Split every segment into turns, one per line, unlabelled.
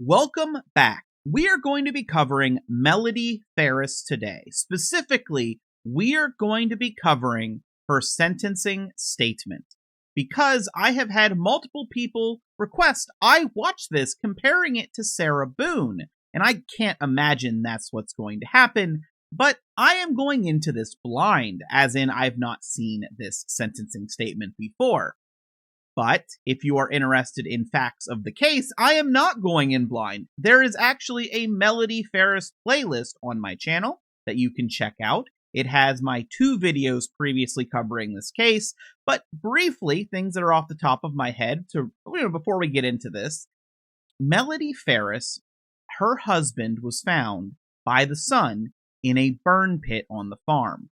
Welcome back. We are going to be covering Melody Farris today. Specifically, we are going to be covering her sentencing statement because I have had multiple people request I watch this comparing it to Sarah Boone, and I can't imagine that's what's going to happen, but I am going into this blind, as in I've not seen this sentencing statement before. But if you are interested in facts of the case, I am not going in blind. There is actually a Melody Farris playlist on my channel that you can check out. It has my 2 videos previously covering this case, but briefly, things that are off the top of my head before we get into this. Melody Farris, her husband was found by the son in a burn pit on the farm.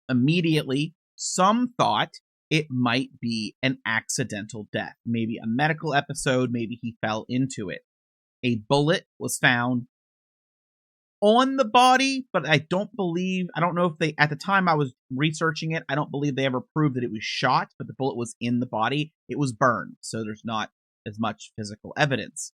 Immediately, some thought it might be an accidental death, maybe a medical episode, maybe he fell into it. A bullet was found on the body, but I don't know if they, at the time I was researching it, I don't believe they ever proved that it was shot, but the bullet was in the body. It was burned, so there's not as much physical evidence.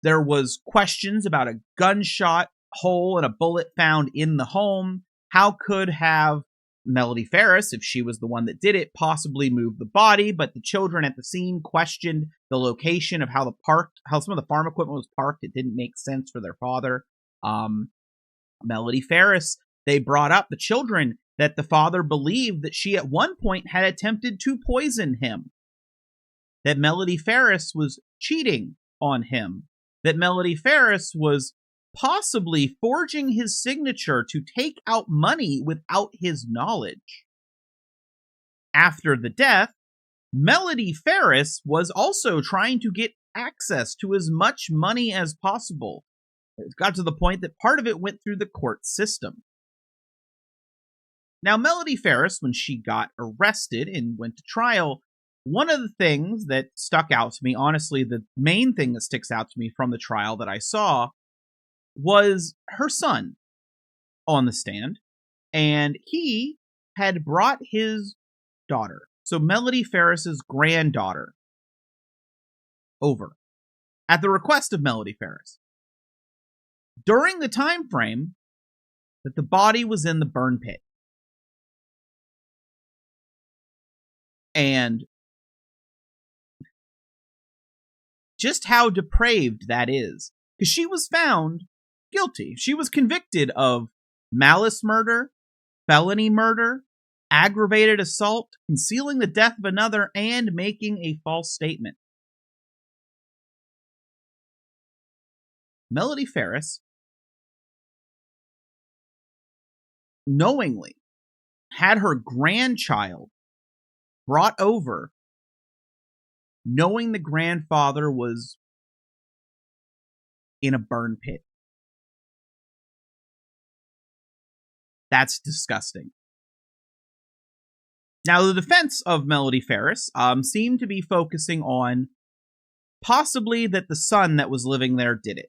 There was questions about a gunshot hole and a bullet found in the home. How could have Melody Farris, if she was the one that did it, possibly moved the body? But the children at the scene questioned the location of how some of the farm equipment was parked. It didn't make sense for their father. Melody Farris, they brought up, the children, that the father believed that she at one point had attempted to poison him, that Melody Farris was cheating on him, that Melody Farris was possibly forging his signature to take out money without his knowledge. After the death, Melody Farris was also trying to get access to as much money as possible. It got to the point that part of it went through the court system. Now, Melody Farris, when she got arrested and went to trial, one of the things that stuck out to me, honestly, the main thing that sticks out to me from the trial that I saw, was her son on the stand, and he had brought his daughter, so Melody Farris's granddaughter, over at the request of Melody Farris during the time frame that the body was in the burn pit. And just how depraved that is, because she was found guilty. She was convicted of malice murder, felony murder, aggravated assault, concealing the death of another, and making a false statement. Melody Farris knowingly had her grandchild brought over, knowing the grandfather was in a burn pit. That's disgusting. Now, the defense of Melody Farris seemed to be focusing on possibly that the son that was living there did it.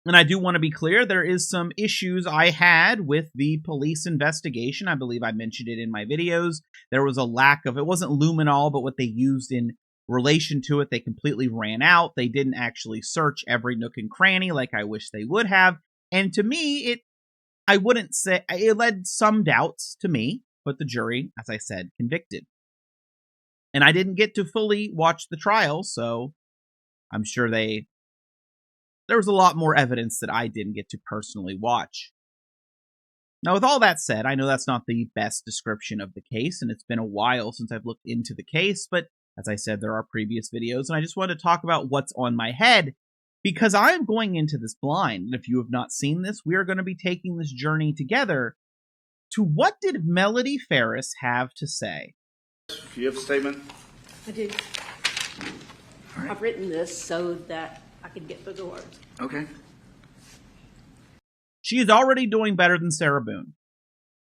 And I do want to be clear, there is some issues I had with the police investigation. I believe I mentioned it in my videos. There was a lack of, it wasn't luminol, but what they used in relation to it, they completely ran out. They didn't actually search every nook and cranny like I wish they would have. And to me, I wouldn't say, it led some doubts to me, but the jury, as I said, convicted. And I didn't get to fully watch the trial, so I'm sure there was a lot more evidence that I didn't get to personally watch. Now, with all that said, I know that's not the best description of the case, and it's been a while since I've looked into the case, but as I said, there are previous videos, and I just wanted to talk about what's on my head, because I am going into this blind, and if you have not seen this, we are going to be taking this journey together to what did Melody Farris have to say.
Do you have a statement?
I do. Right. I've written this so that I can get through the words.
Okay.
She is already doing better than Sarah Boone.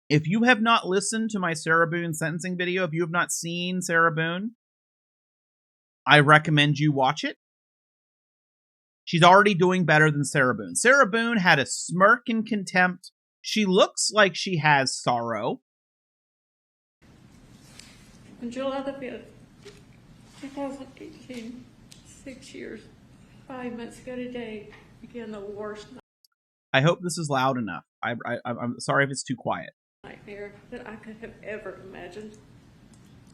If you have not listened to my Sarah Boone sentencing video, if you have not seen Sarah Boone, I recommend you watch it. She's already doing better than Sarah Boone. Sarah Boone had a smirk in contempt. She looks like she has sorrow.
On July the 5th, 2018, 6 years. 5 months ago today began the worst
I hope this is loud enough. I'm sorry if it's too quiet.
nightmare that I could have ever imagined.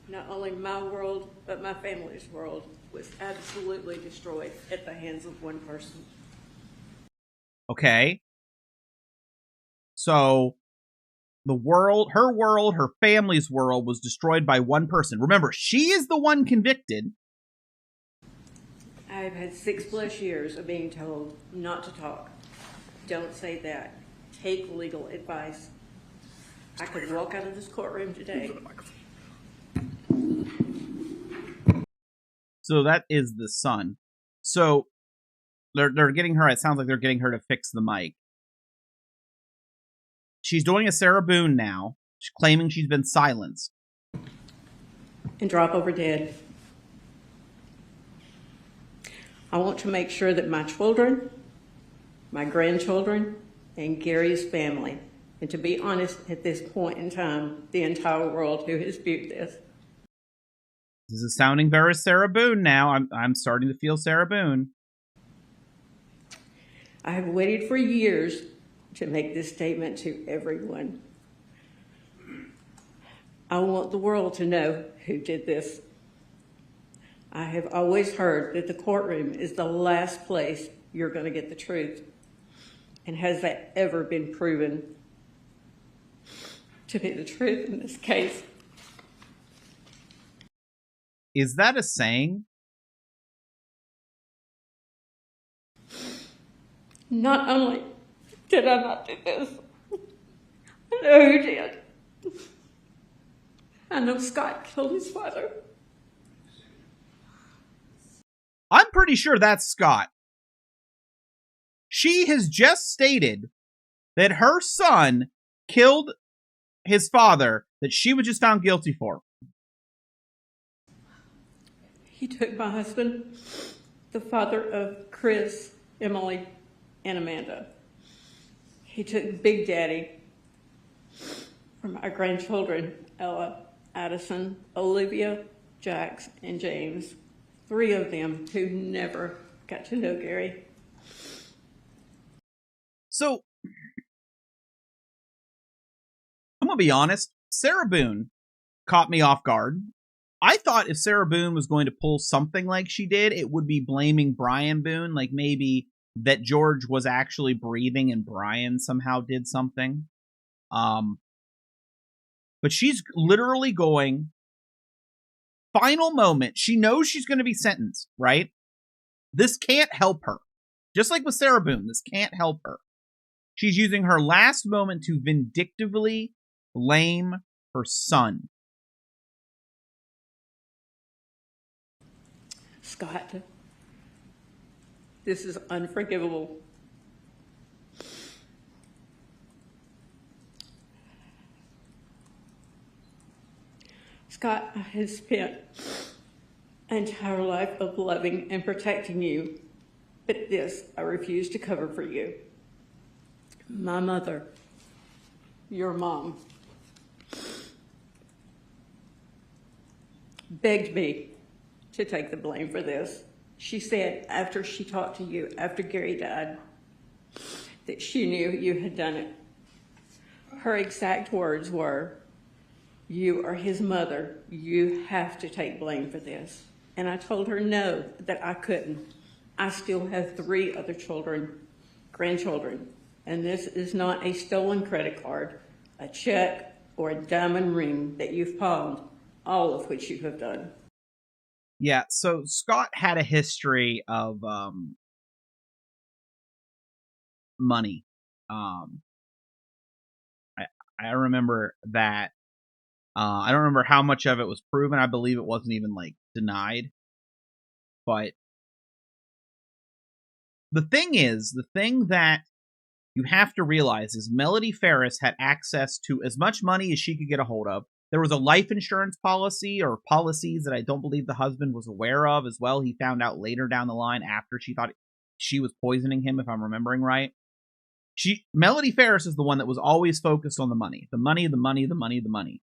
Not only my world, but my family's world was absolutely destroyed at the hands of one person.
Okay. So her family's world was destroyed by one person. Remember, she is the one convicted.
I've had 6+ years of being told not to talk. Don't say that. Take legal advice. I could walk out of this courtroom today.
So that is the son. So they're getting her, it sounds like they're getting her to fix the mic. She's doing a Sarah Boone now. She's claiming she's been silenced.
And drop over dead. I want to make sure that my children, my grandchildren, and Gary's family, and to be honest, at this point in time, the entire world who has viewed this.
This is sounding very Sarah Boone now. I'm starting to feel Sarah Boone.
I have waited for years to make this statement to everyone. I want the world to know who did this. I have always heard that the courtroom is the last place you're going to get the truth. And has that ever been proven to be the truth in this case?
Is that a saying?
Not only did I not do this, I know who did. I know Scott killed his father.
I'm pretty sure that's Scott. She has just stated that her son killed his father that she was just found guilty for.
He took my husband, the father of Chris, Emily, and Amanda. He took Big Daddy from my grandchildren, Ella, Addison, Olivia, Jax, and James. 3 of them who never got to know Gary.
So, I'm going to be honest, Sarah Boone caught me off guard. I thought if Sarah Boone was going to pull something like she did, it would be blaming Brian Boone, like maybe that George was actually breathing and Brian somehow did something. But she's literally going, final moment, she knows she's going to be sentenced, right? This can't help her. Just like with Sarah Boone, this can't help her. She's using her last moment to vindictively blame her son.
Scott, this is unforgivable. Scott has spent an entire life of loving and protecting you, but this I refuse to cover for you. My mother, your mom, begged me to take the blame for this. She said after she talked to you, after Gary died, that she knew you had done it. Her exact words were, "You are his mother. You have to take blame for this." And I told her no, that I couldn't. I still have 3 other children, grandchildren, and this is not a stolen credit card, a check, or a diamond ring that you've pawned, all of which you have done.
Yeah, so Scott had a history of money. I remember that. I don't remember how much of it was proven. I believe it wasn't even like denied. But the thing that you have to realize is Melody Farris had access to as much money as she could get a hold of. There was a life insurance policy or policies that I don't believe the husband was aware of as well. He found out later down the line after she thought she was poisoning him, if I'm remembering right. Melody Farris is the one that was always focused on the money. The money, the money, the money, the money.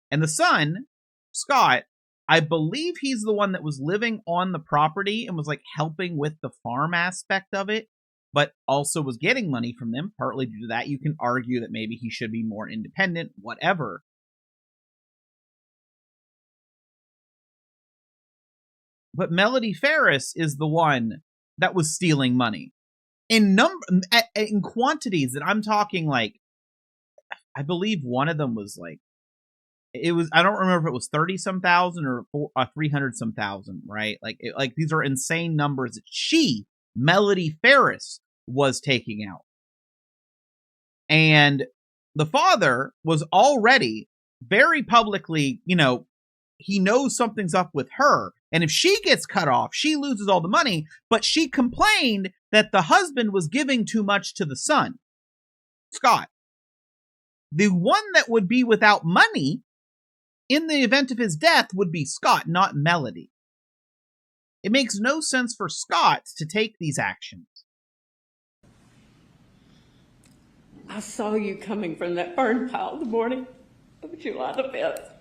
And the son, Scott, I believe he's the one that was living on the property and was like helping with the farm aspect of it, but also was getting money from them. Partly due to that, you can argue that maybe he should be more independent, whatever. But Melody Farris is the one that was stealing money in quantities that I'm talking. Like, I believe one of them was like, it was, I don't remember if it was 30 some thousand or 300 some thousand, right? Like, these are insane numbers that Melody Farris, was taking out. And the father was already very publicly, he knows something's up with her. And if she gets cut off, she loses all the money. But she complained that the husband was giving too much to the son, Scott. The one that would be without money in the event of his death would be Scott, not Melody. It makes no sense for Scott to take these actions.
I saw you coming from that burn pile the morning of July the 5th.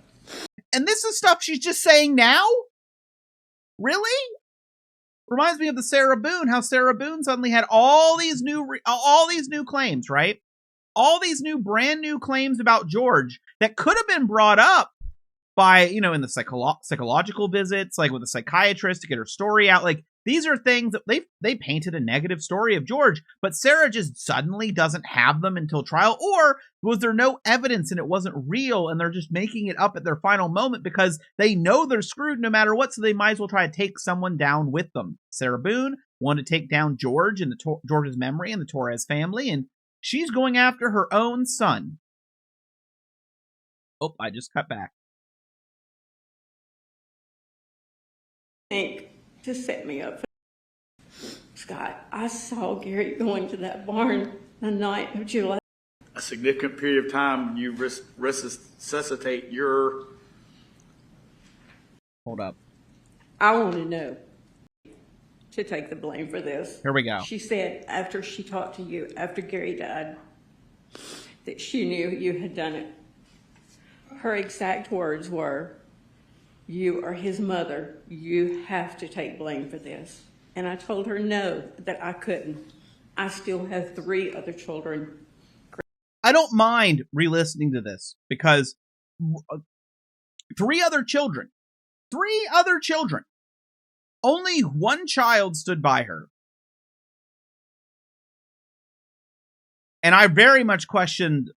And this is stuff she's just saying now? Really? Reminds me of the Sarah Boone, how Sarah Boone suddenly had all these new claims, right? All these brand new claims about George that could have been brought up by, in the psychological visits, like with a psychiatrist to get her story out. Like, these are things that they painted a negative story of George, but Sarah just suddenly doesn't have them until trial. Or was there no evidence and it wasn't real and they're just making it up at their final moment because they know they're screwed no matter what, so they might as well try to take someone down with them. Sarah Boone wanted to take down George and George's memory and the Torres family, and she's going after her own son. Oh, I just cut back.
To set me up. Scott, I saw Gary going to that barn the night of July.
A significant period of time when you resuscitate your...
Hold up.
I want to know to take the blame for this.
Here we go.
She said after she talked to you, after Gary died, that she knew you had done it. Her exact words were, "You are his mother. You have to take blame for this." And I told her no, that I couldn't. I still have 3 other children.
I don't mind re-listening to this because 3 other children. Only 1 child stood by her. And I very much questioned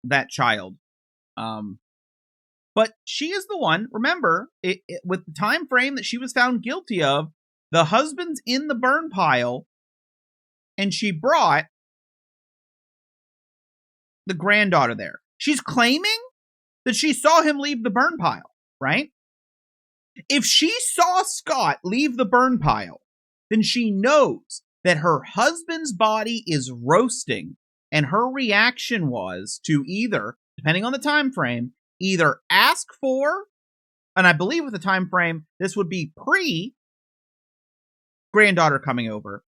that child. But she is the one. Remember, with the time frame that she was found guilty of, the husband's in the burn pile, and she brought the granddaughter there. She's claiming that she saw him leave the burn pile, right? If she saw Scott leave the burn pile, then she knows that her husband's body is roasting, and her reaction was to either, depending on the time frame, either ask for, and I believe with the time frame, this would be pre-granddaughter coming over,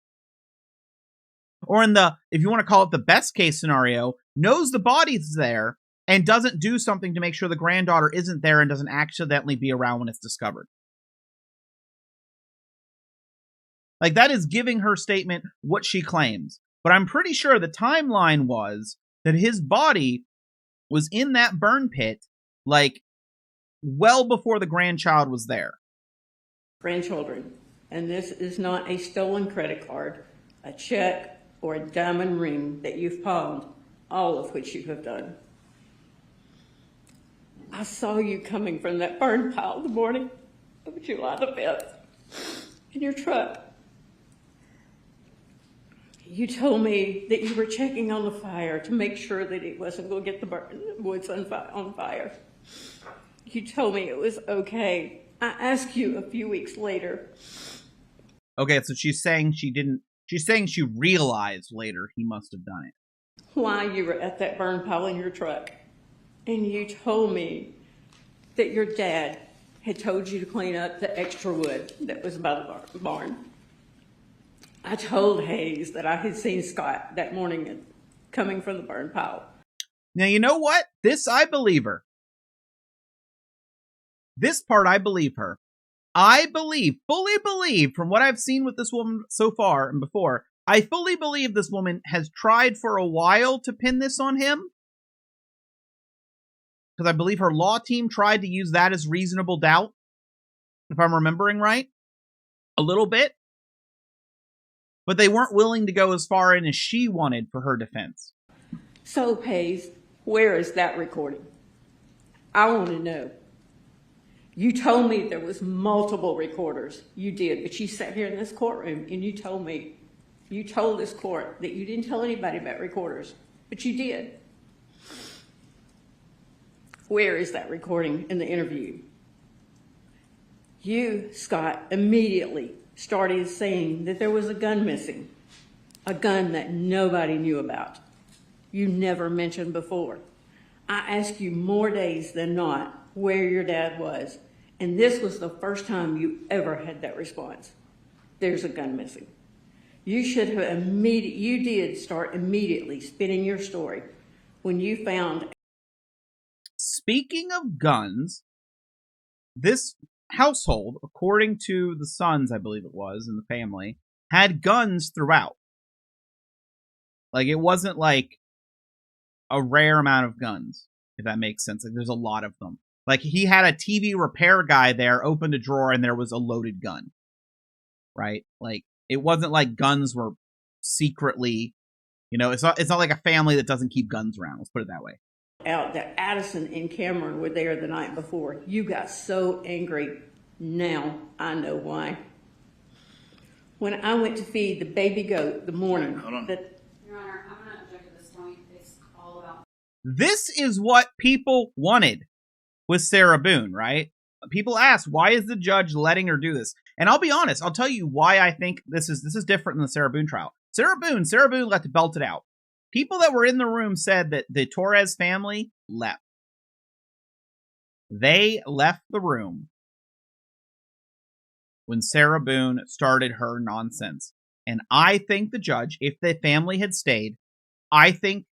or in the, if you want to call it the best case scenario, knows the body's there and doesn't do something to make sure the granddaughter isn't there and doesn't accidentally be around when it's discovered. Like, that is giving her statement what she claims. But I'm pretty sure the timeline was that his body was in that burn pit, like, well before the grandchild was there.
Grandchildren. And this is not a stolen credit card, a check, or a diamond ring that you've pawned, all of which you have done. I saw you coming from that burn pile the morning of July the 5th in your truck. You told me that you were checking on the fire to make sure that it wasn't going to get the woods on fire. You told me it was okay. I asked you a few weeks later.
Okay, so she's saying she didn't, she's saying she realized later he must have done it.
Why you were at that burn pile in your truck. And you told me that your dad had told you to clean up the extra wood that was by the barn. I told Hayes that I had seen Scott that morning coming from the burn pile.
Now, you know what? This, I believe her. This part, I believe her. Fully believe, from what I've seen with this woman so far and before, I fully believe this woman has tried for a while to pin this on him. Because I believe her law team tried to use that as reasonable doubt, if I'm remembering right, a little bit. But they weren't willing to go as far in as she wanted for her defense.
So, Hayes, where is that recording? I want to know. You told me there was multiple recorders. You did, but you sat here in this courtroom and you told this court that you didn't tell anybody about recorders, but you did. Where is that recording in the interview? You, Scott, immediately started saying that there was a gun missing, a gun that nobody knew about. You never mentioned before. I asked you more days than not where your dad was, and this was the first time you ever had that response. There's a gun missing. You should have you did start immediately spinning your story when you found.
Speaking of guns, this household, according to the sons, I believe it was, in the family, had guns throughout. Like, it wasn't like a rare amount of guns, if that makes sense. Like, there's a lot of them. Like, he had a TV repair guy there, opened a drawer, and there was a loaded gun. Right? Like, it wasn't like guns were secretly, it's not like a family that doesn't keep guns around. Let's put it that way.
Out that Addison and Cameron were there the night before. You got so angry. Now I know why. When I went to feed the baby goat the morning
Hold on.
that.
Your Honor, I'm going to object at this point. It's all about.
This is what people wanted with Sarah Boone, right? People ask, why is the judge letting her do this? And I'll be honest, I'll tell you why I think this is different than the Sarah Boone trial. Sarah Boone got to belt it out. People that were in the room said that the Torres family left. They left the room when Sarah Boone started her nonsense. And I think the judge, if the family had stayed, I think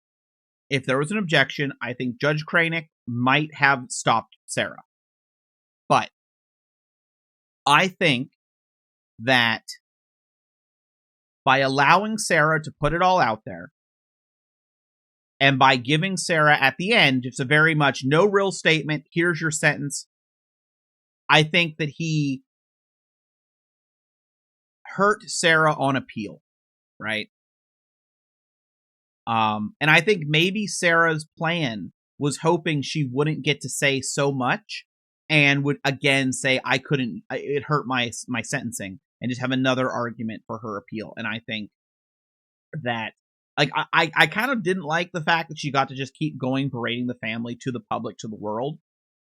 if there was an objection, I think Judge Kranick might have stopped Sarah. But I think that by allowing Sarah to put it all out there, and by giving Sarah at the end, it's a very much no real statement, here's your sentence, I think that he hurt Sarah on appeal, right? And I think maybe Sarah's plan was hoping she wouldn't get to say so much and would again say, it hurt my sentencing, and just have another argument for her appeal. And I think that, like, I kind of didn't like the fact that she got to just keep going, parading the family to the public, to the world.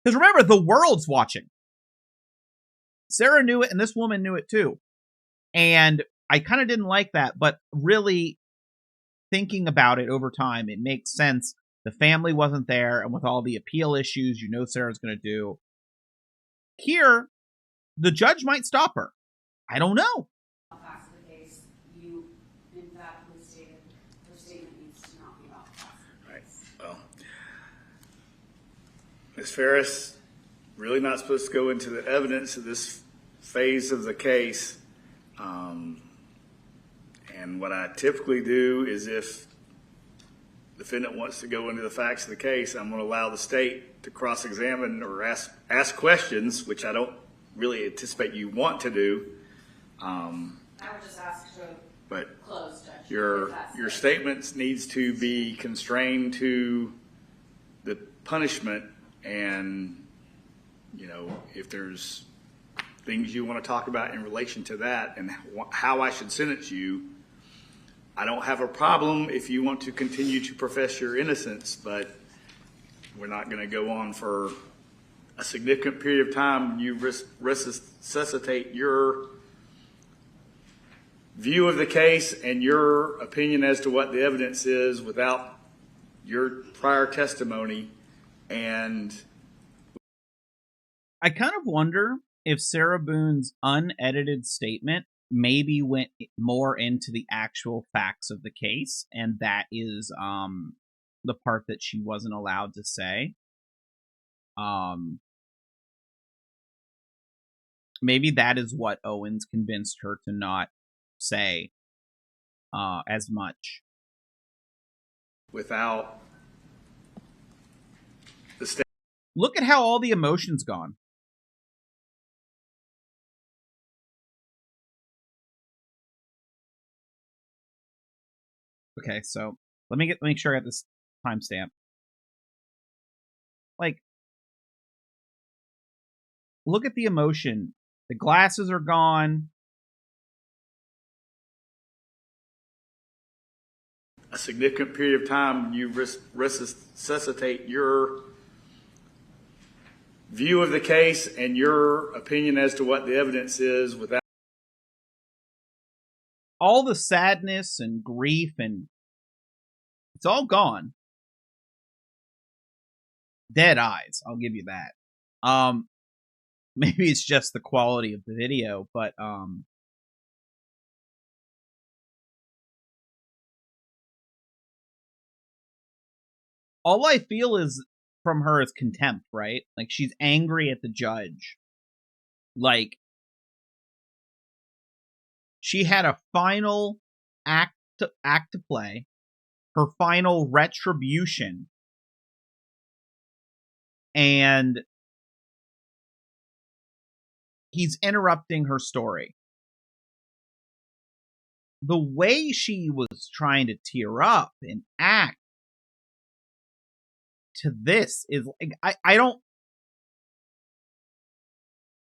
Because remember, the world's watching. Sarah knew it, and this woman knew it too. And I kind of didn't like that, but really thinking about it over time, it makes sense. The family wasn't there, and with all the appeal issues, Sarah's going to do. Here, the judge might stop her. I don't know.
Facts of the case, you, in fact, misstated. Her statement needs to not be about facts.
Right. Well, Ms. Ferris, really not supposed to go into the evidence of this phase of the case. And what I typically do is, if the defendant wants to go into the facts of the case, I'm going to allow the state to cross-examine or ask questions, which I don't really anticipate you want to do.
I would just ask to
But
close, Judge.
your statements needs to be constrained to the punishment, and if there's things you want to talk about in relation to that and how I should sentence you, I don't have a problem if you want to continue to profess your innocence, but we're not going to go on for a significant period of time. You resuscitate your view of the case and your opinion as to what the evidence is without your prior testimony. And
I kind of wonder if Sarah Boone's unedited statement maybe went more into the actual facts of the case, and that is the part that she wasn't allowed to say. maybe that is what Owens convinced her to not say as much.
Without the state.
Look at how all the emotion's gone. Okay, so let me make sure I got this timestamp. Like, look at the emotion. The glasses are gone.
A significant period of time, you resuscitate your view of the case and your opinion as to what the evidence is without
All the sadness and grief, and it's all gone. Dead eyes, I'll give you that. Maybe it's just the quality of the video, but all I feel is from her is contempt, right? Like, she's angry at the judge. Like, she had a final act to play, her final retribution, and he's interrupting her story. The way she was trying to tear up and act to this is like, I don't.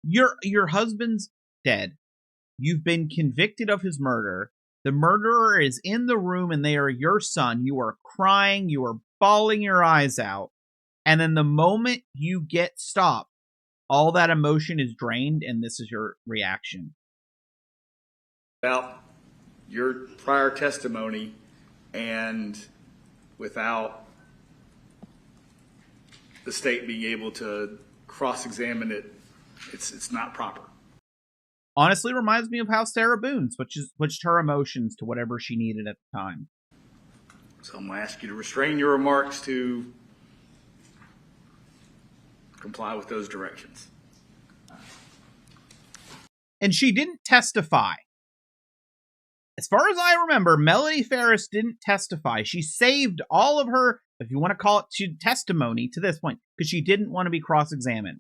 Your husband's dead. You've been convicted of his murder. The murderer is in the room and they are your son. You are crying. You are bawling your eyes out. And then the moment you get stopped, all that emotion is drained, and this is your reaction.
without your prior testimony and without the state being able to cross-examine it. It's not proper.
Honestly, reminds me of how Sarah Boone switched her emotions to whatever she needed at the time.
So I'm going to ask you to restrain your remarks to comply with those directions.
And she didn't testify. As far as I remember, Melody Farris didn't testify. She saved all of her, if you want to call it, testimony to this point, because she didn't want to be cross-examined.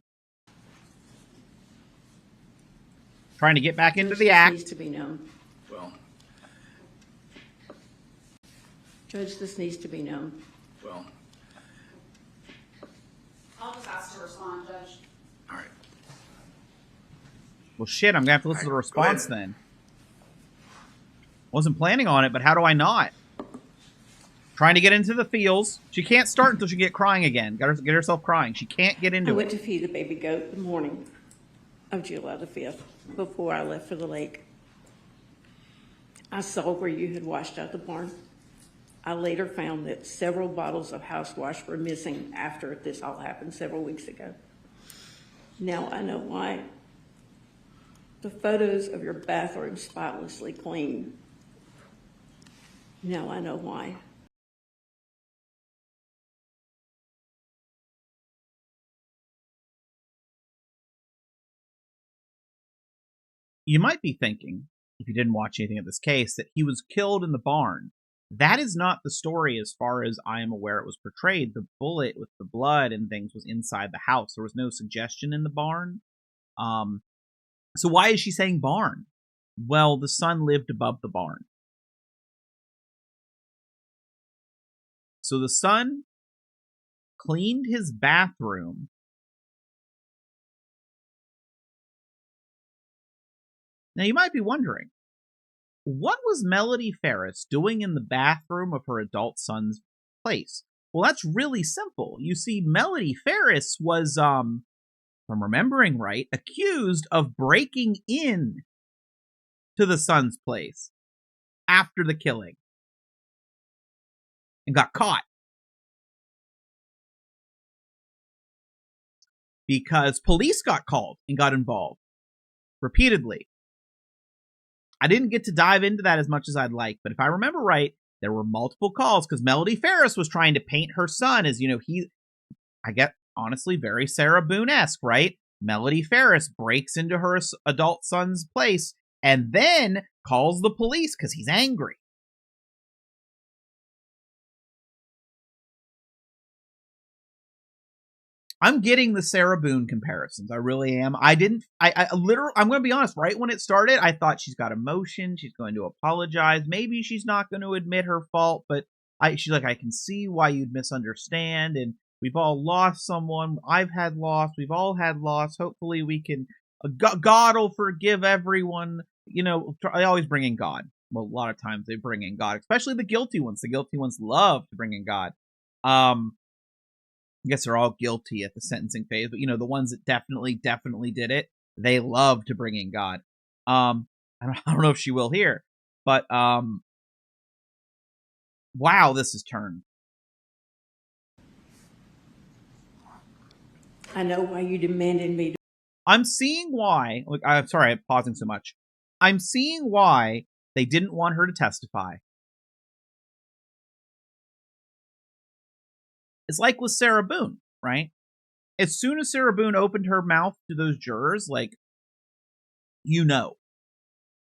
Trying to get back into the act.
Needs to be known.
Well,
Judge, this needs to be known.
well,
I'll just ask to respond, Judge.
all right.
Well, shit, I'm going to have to listen to the
All right, go ahead.
response then. Wasn't planning on it, but how do I not? Trying to get into the feels. She can't start until she get crying again. Get herself crying. She can't get
I
into
went
it.
to feed the baby goat the morning of July the 5th before I left for the lake. I saw where you had washed out the barn. I later found that several bottles of house wash were missing after this all happened several weeks ago. Now I know why. The photos of your bathroom spotlessly clean. Now I know why.
You might be thinking, if you didn't watch anything of this case, that he was killed in the barn. That is not the story as far as I am aware it was portrayed. The bullet with the blood and things was inside the house. There was no suggestion in the barn. So why is she saying barn? Well, the son lived above the barn. So the son cleaned his bathroom. Now you might be wondering, what was Melody Farris doing in the bathroom of her adult son's place? Well, that's really simple. You see, Melody Farris was, if I'm remembering right, accused of breaking in to the son's place after the killing and got caught. Because police got called and got involved repeatedly. I didn't get to dive into that as much as I'd like, but if I remember right, there were multiple calls because Melody Farris was trying to paint her son as, I get honestly very Sarah Boone-esque, right? Melody Farris breaks into her adult son's place and then calls the police because he's angry. I'm getting the Sarah Boone comparisons. I really am. I literally, I'm going to be honest, right when it started, I thought she's got emotion. She's going to apologize. Maybe she's not going to admit her fault, but she's like, I can see why you'd misunderstand. And we've all lost someone. I've had loss. We've all had loss. Hopefully we can, God will forgive everyone. You know, I always bring in God. Well, a lot of times they bring in God, especially the guilty ones. The guilty ones love to bring in God. I guess they're all guilty at the sentencing phase, but the ones that definitely did it, they love to bring in God. I don't know if she will here, but wow, this has turned.
I know why you demanded me.
I'm seeing why. Look, I'm sorry, I'm pausing so much. I'm seeing why they didn't want her to testify. It's like with Sarah Boone, right? As soon as Sarah Boone opened her mouth to those jurors, to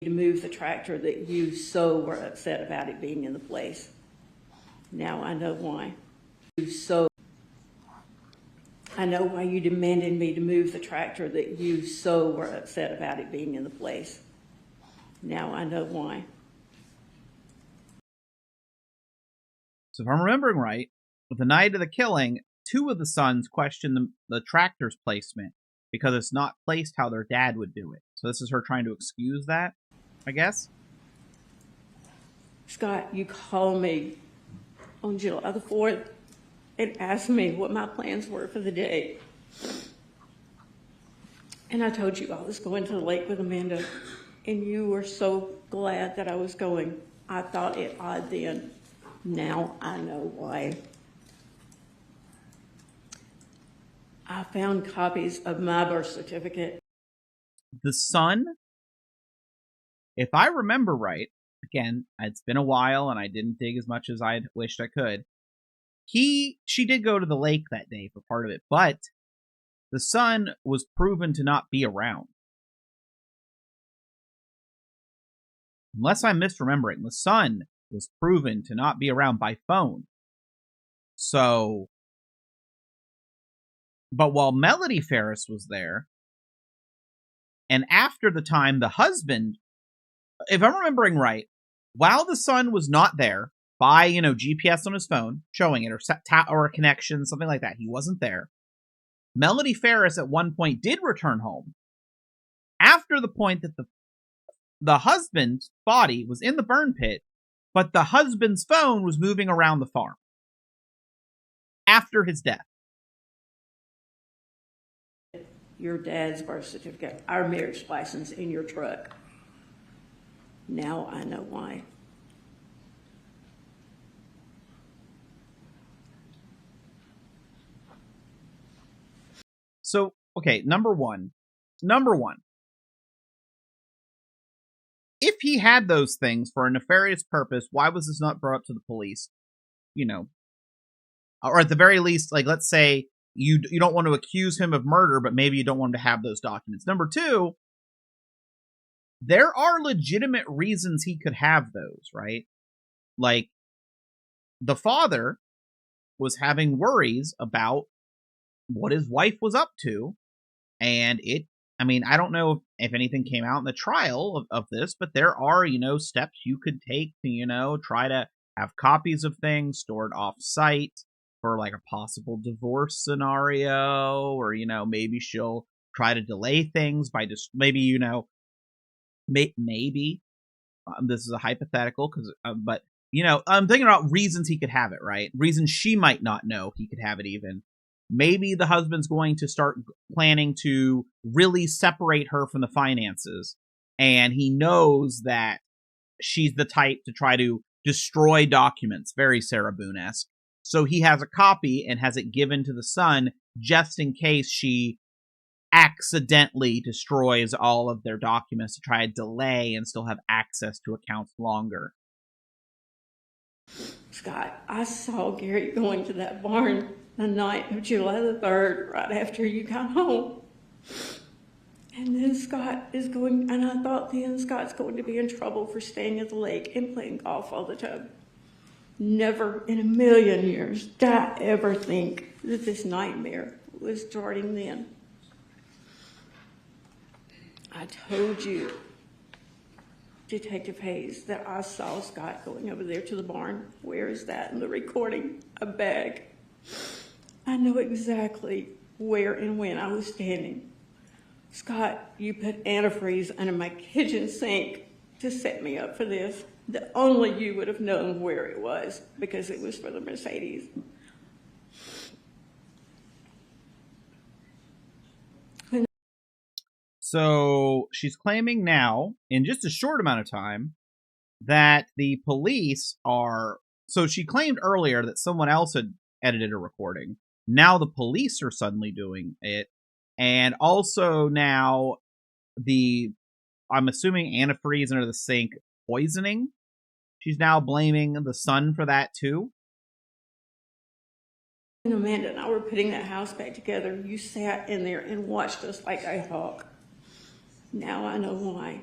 move the tractor that you so were upset about it being in the place. Now I know why. I know why you demanded me to move the tractor that you so were upset about it being in the place. Now I know why.
So if I'm remembering right, with the night of the killing, 2 of the sons questioned the tractor's placement because it's not placed how their dad would do it. So this is her trying to excuse that, I guess.
Scott, you called me on July the 4th and asked me what my plans were for the day. And I told you I was going to the lake with Amanda, and you were so glad that I was going. I thought it odd then. Now I know why. I found copies of my birth certificate.
The son, if I remember right, again, it's been a while and I didn't dig as much as I wished I could. She did go to the lake that day for part of it, but the son was proven to not be around. Unless I'm misremembering, the son was proven to not be around by phone. So, but while Melody Farris was there, and after the time the husband, if I'm remembering right, while the son was not there, by GPS on his phone showing it, or a connection, something like that, he wasn't there. Melody Farris at one point did return home after the point that the husband's body was in the burn pit, but the husband's phone was moving around the farm after his death.
Your dad's birth certificate, our marriage license in your truck. Now I know why.
So, okay, number one. If he had those things for a nefarious purpose, why was this not brought up to the police? Or at the very least, let's say you don't want to accuse him of murder, but maybe you don't want him to have those documents. Number 2, there are legitimate reasons he could have those, right? Like, the father was having worries about what his wife was up to, and I don't know if anything came out in the trial of this, but there are, steps you could take to, try to have copies of things stored off-site for, a possible divorce scenario, or, maybe she'll try to delay things by just, maybe, maybe, this is a hypothetical, but, I'm thinking about reasons he could have it, right? Reasons she might not know he could have it even. Maybe the husband's going to start planning to really separate her from the finances, and he knows that she's the type to try to destroy documents, very Sarah Boone-esque. So he has a copy and has it given to the son just in case she accidentally destroys all of their documents to try to delay and still have access to accounts longer.
Scott, I saw Gary going to that barn the night of July the 3rd, right after you got home. And then Scott is going, and I thought then Scott's going to be in trouble for staying at the lake and playing golf all the time. Never in a million years did I ever think that this nightmare was starting then. I told you, Detective Hayes, that I saw Scott going over there to the barn. Where is that in the recording? A bag. I know exactly where and when I was standing. Scott, you put antifreeze under my kitchen sink to set me up for this. That only you would have known where it was because it was for the Mercedes.
So she's claiming now, in just a short amount of time, that the police are. So she claimed earlier that someone else had edited a recording. Now the police are suddenly doing it. And also now I'm assuming antifreeze under the sink poisoning. She's now blaming the son for that too.
When Amanda and I were putting that house back together, you sat in there and watched us like a hawk. Now I know why.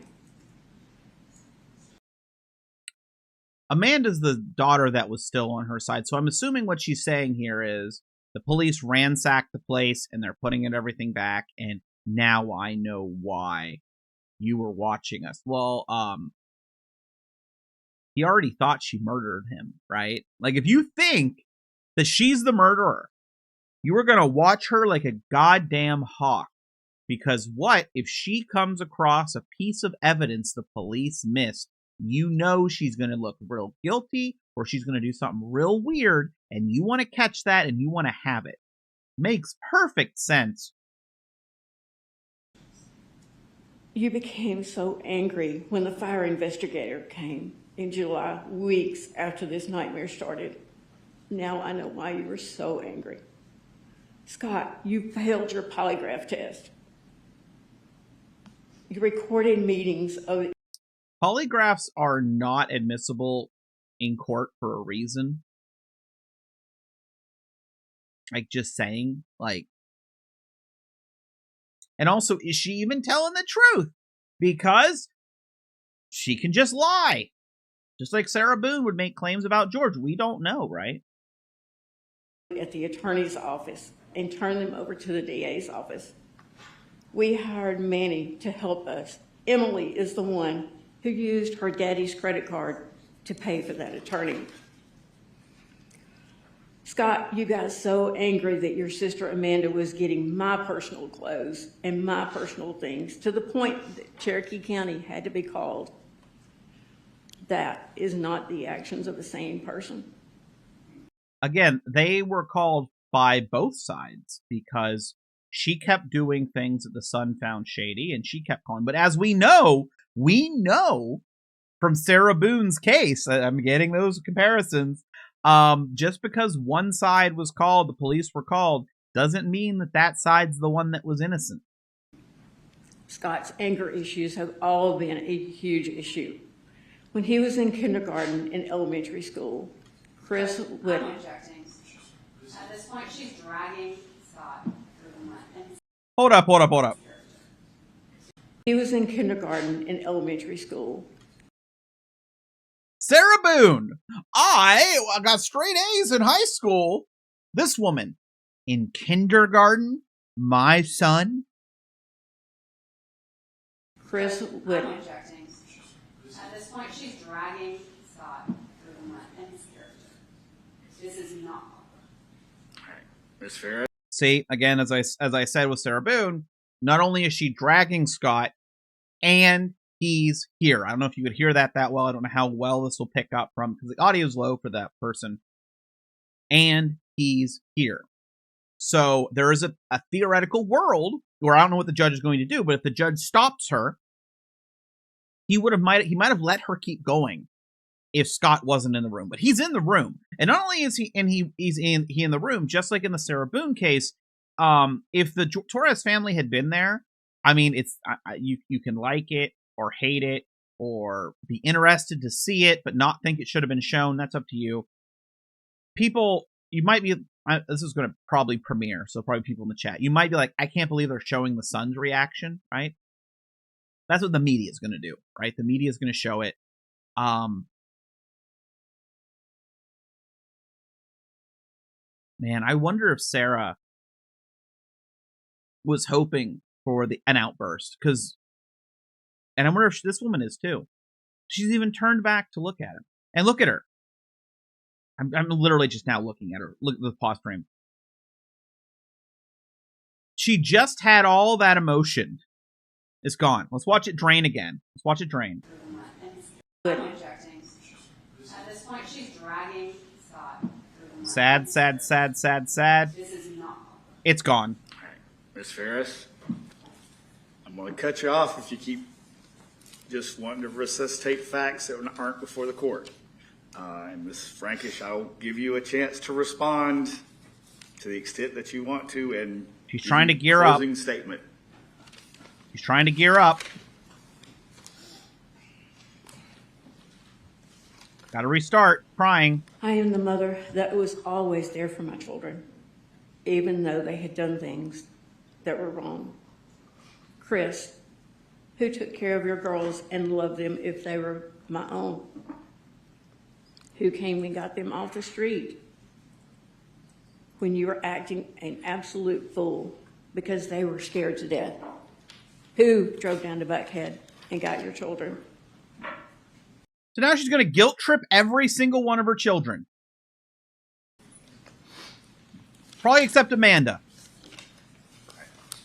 Amanda's the daughter that was still on her side. So I'm assuming what she's saying here is the police ransacked the place and they're putting everything back. And now I know why you were watching us. Well, he already thought she murdered him, right? Like, if you think that she's the murderer, you were going to watch her like a goddamn hawk. Because what if she comes across a piece of evidence the police missed? You know she's going to look real guilty or she's going to do something real weird, and you want to catch that and you want to have it. Makes perfect sense.
You became so angry when the fire investigator came in July, weeks after this nightmare started. Now I know why you were so angry. Scott, you failed your polygraph test. You recorded meetings of...
Polygraphs are not admissible in court for a reason. Like, just saying, like... And also, is she even telling the truth? Because she can just lie. Just like Sarah Boone would make claims about George. We don't know, right?
At the attorney's office and turn them over to the DA's office. We hired Manny to help us. Emily is the one who used her daddy's credit card to pay for that attorney. Scott, you got so angry that your sister Amanda was getting my personal clothes and my personal things to the point that Cherokee County had to be called. That is not the actions of the same person.
Again, they were called by both sides because she kept doing things that the son found shady and she kept calling. But as we know from Sarah Boone's case, I'm getting those comparisons. Just because one side was called, the police were called, doesn't mean that that side's the one that was innocent.
Scott's anger issues have all been a huge issue. When he was in kindergarten and elementary school, Chris would...
I'm objecting. At this point, she's dragging Scott through the mud.
Hold up.
He was in kindergarten and elementary school.
Sarah Boone! I got straight A's in high school. This woman, in kindergarten, my son.
Chris would...
I'm objecting. At this point, she's dragging Scott through the mud and his character. This is not proper.
Ms. Farris?
See, again, as I said with Sarah Boone, not only is she dragging Scott, and he's here. I don't know if you could hear that well. I don't know how well this will pick up from, because the audio's low for that person. And he's here. So there is a theoretical world where I don't know what the judge is going to do, but if the judge stops her, he might have let her keep going if Scott wasn't in the room. But he's in the room. And not only is he in the room, just like in the Sarah Boone case, if the Torres family had been there, I mean, it's you can like it or hate it or be interested to see it but not think it should have been shown. That's up to you. People you might be, this is going to probably premiere, so probably people in the chat, you might be like, I can't believe they're showing the son's reaction, right? That's what the media is going to do, right? The media is going to show it. Man, I wonder if Sarah was hoping for an outburst, and I wonder if this woman is too. She's even turned back to look at him, and look at her. I'm literally just now looking at her. Look at the pause frame. She just had all that emotion. It's gone. Let's watch it drain again. Let's watch it drain.
I'm objecting. At this point, she's dragging Scott.
Sad, sad, sad, sad, sad.
This is not.
It's gone.
All right, Ms. Ferris, I'm going to cut you off if you keep just wanting to resuscitate facts that aren't before the court. And Ms. Frankish, I'll give you a chance to respond to the extent that you want to. And
she's trying to gear up.
Closing statement.
She's trying to gear up. Got to restart. Crying.
I am the mother that was always there for my children, even though they had done things that were wrong. Chris, who took care of your girls and loved them if they were my own, who came and got them off the street when you were acting an absolute fool because they were scared to death, who drove down to Buckhead and got your children.
So now she's going to guilt trip every single one of her children. Probably except Amanda.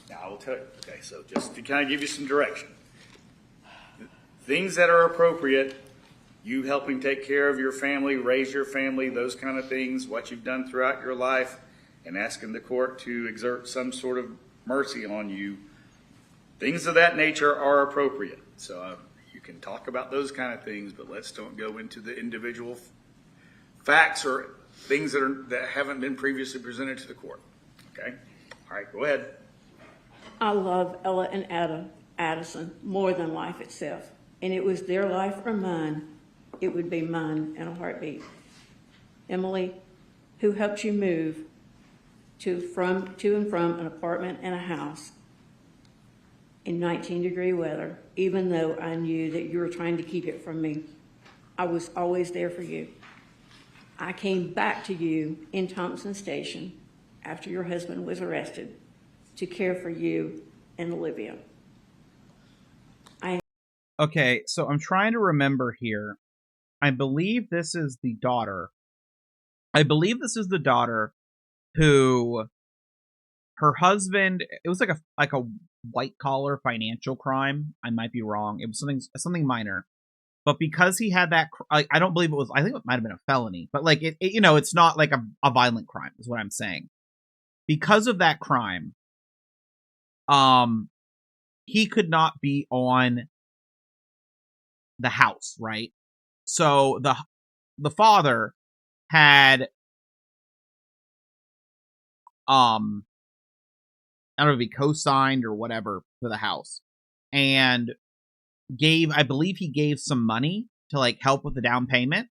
Now I will tell you. Okay, so just to kind of give you some direction. Things that are appropriate, you helping take care of your family, raise your family, those kind of things, what you've done throughout your life, and asking the court to exert some sort of mercy on you, things of that nature are appropriate. So you can talk about those kind of things, but let's don't go into the individual facts or things that haven't been previously presented to the court. Okay? All right, go ahead.
I love Ella and Addison more than life itself. And it was their life or mine, it would be mine in a heartbeat. Emily, who helped you move to and from an apartment and a house in 19-degree weather, even though I knew that you were trying to keep it from me. I was always there for you. I came back to you in Thompson Station after your husband was arrested to care for you and Olivia.
Okay, so I'm trying to remember here. I believe this is the daughter. Who her husband, it was like a white collar financial crime. I might be wrong. It was something minor. But because he had that, I don't believe it was, I think it might have been a felony, but like it it's not like a violent crime is what I'm saying. Because of that crime, he could not be on the house, right? So the father had I don't know if he co-signed or whatever for the house, and I believe he gave some money to like help with the down payment,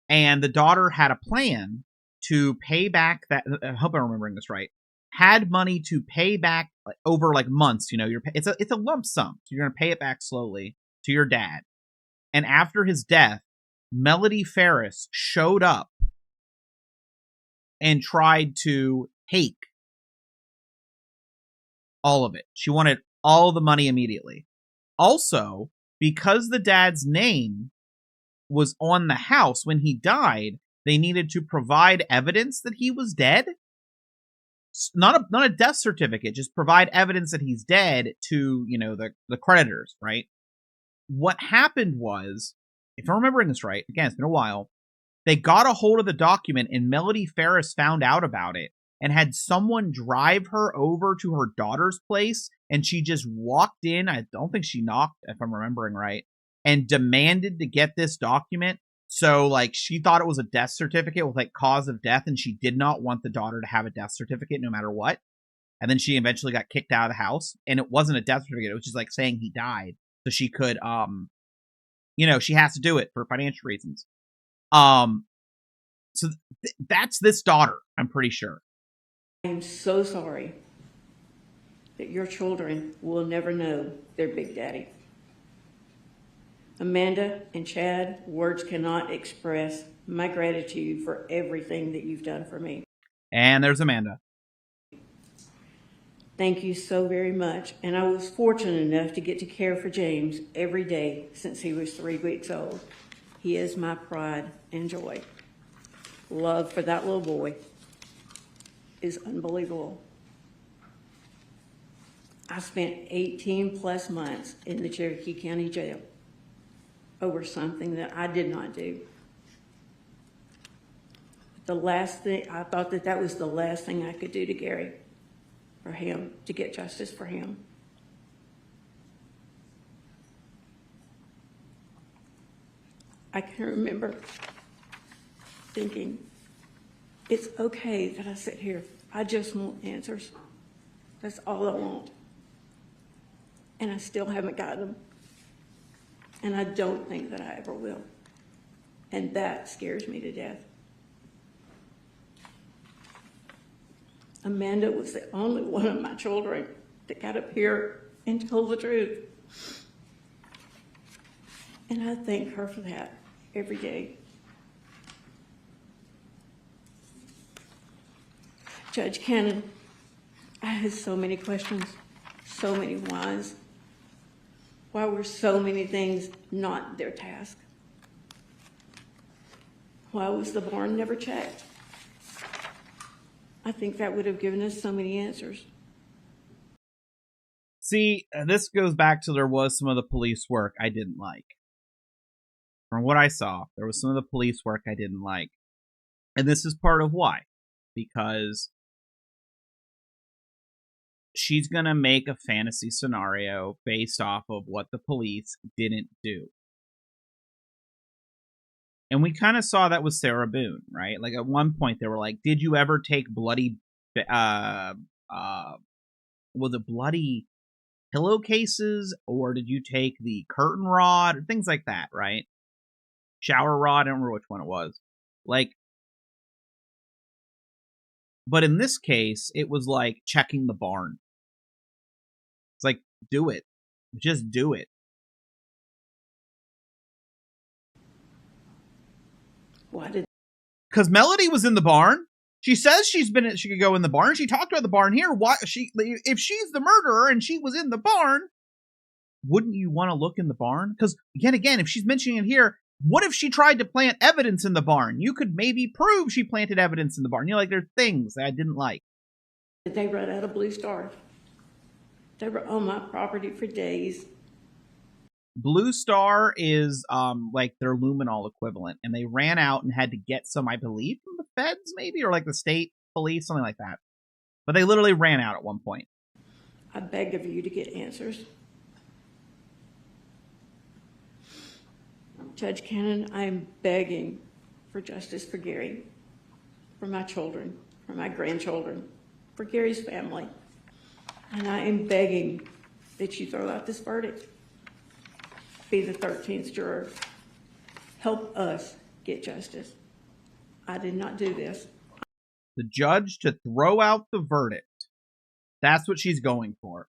and the daughter had a plan to pay back that. I hope I'm remembering this right. Had money to pay back over like months. It's a lump sum, so you're gonna pay it back slowly to your dad. And after his death, Melody Farris showed up and tried to take all of it. She wanted all the money immediately. Also, because the dad's name was on the house when he died, they needed to provide evidence that he was dead. Not a death certificate, just provide evidence that he's dead to, the creditors, right? What happened was, if I'm remembering this right, again, it's been a while, they got a hold of the document and Melody Farris found out about it and had someone drive her over to her daughter's place, and she just walked in. I don't think she knocked, if I'm remembering right, and demanded to get this document. So, like, she thought it was a death certificate with, like, cause of death, and she did not want the daughter to have a death certificate no matter what. And then she eventually got kicked out of the house, and it wasn't a death certificate. It was just, like, saying he died. So she could, she has to do it for financial reasons. So that's this daughter, I'm pretty sure.
I am so sorry that your children will never know their big daddy. Amanda and Chad, words cannot express my gratitude for everything that you've done for me.
And there's Amanda.
Thank you so very much. And I was fortunate enough to get to care for James every day since he was 3 weeks old. He is my pride and joy. Love for that little boy is unbelievable. I spent 18 plus months in the Cherokee County Jail over something that I did not do. The last thing, I thought that was the last thing I could do to Gary, for him, to get justice for him. I can remember thinking, it's okay that I sit here. I just want answers. That's all I want. And I still haven't gotten them. And I don't think that I ever will. And that scares me to death. Amanda was the only one of my children that got up here and told the truth. And I thank her for that every day. Judge Cannon, I had so many questions, so many whys. Why were so many things not their task? Why was the barn never checked? I think that would have given us so many answers.
See, this goes back to there was some of the police work I didn't like. From what I saw, there was some of the police work I didn't like. And this is part of why. Because she's going to make a fantasy scenario based off of what the police didn't do. And we kind of saw that with Sarah Boone, right? Like at one point they were like, did you ever take bloody, was it bloody pillowcases, or did you take the curtain rod, or things like that, right? Shower rod, I don't remember which one it was. Like, but in this case, it was like checking the barn. It's like, do it. Just do it.
Why did?
Because Melody was in the barn. She says she could go in the barn. She talked about the barn here. Why if she's the murderer and she was in the barn, wouldn't you want to look in the barn? Because again, if she's mentioning it here, what if she tried to plant evidence in the barn? You could maybe prove she planted evidence in the barn. Like, there's things that I didn't like.
They run out of Blue Star. They were on my property for days.
Blue Star is like their luminol equivalent, and they ran out and had to get some, I believe, from the feds maybe, or like the state police, something like that. But they literally ran out at one point.
I beg of you to get answers. Judge Cannon, I am begging for justice for Gary, for my children, for my grandchildren, for Gary's family. And I am begging that you throw out this verdict. Be the 13th juror. Help us get justice. I did not do this.
The judge to throw out the verdict. That's what she's going for.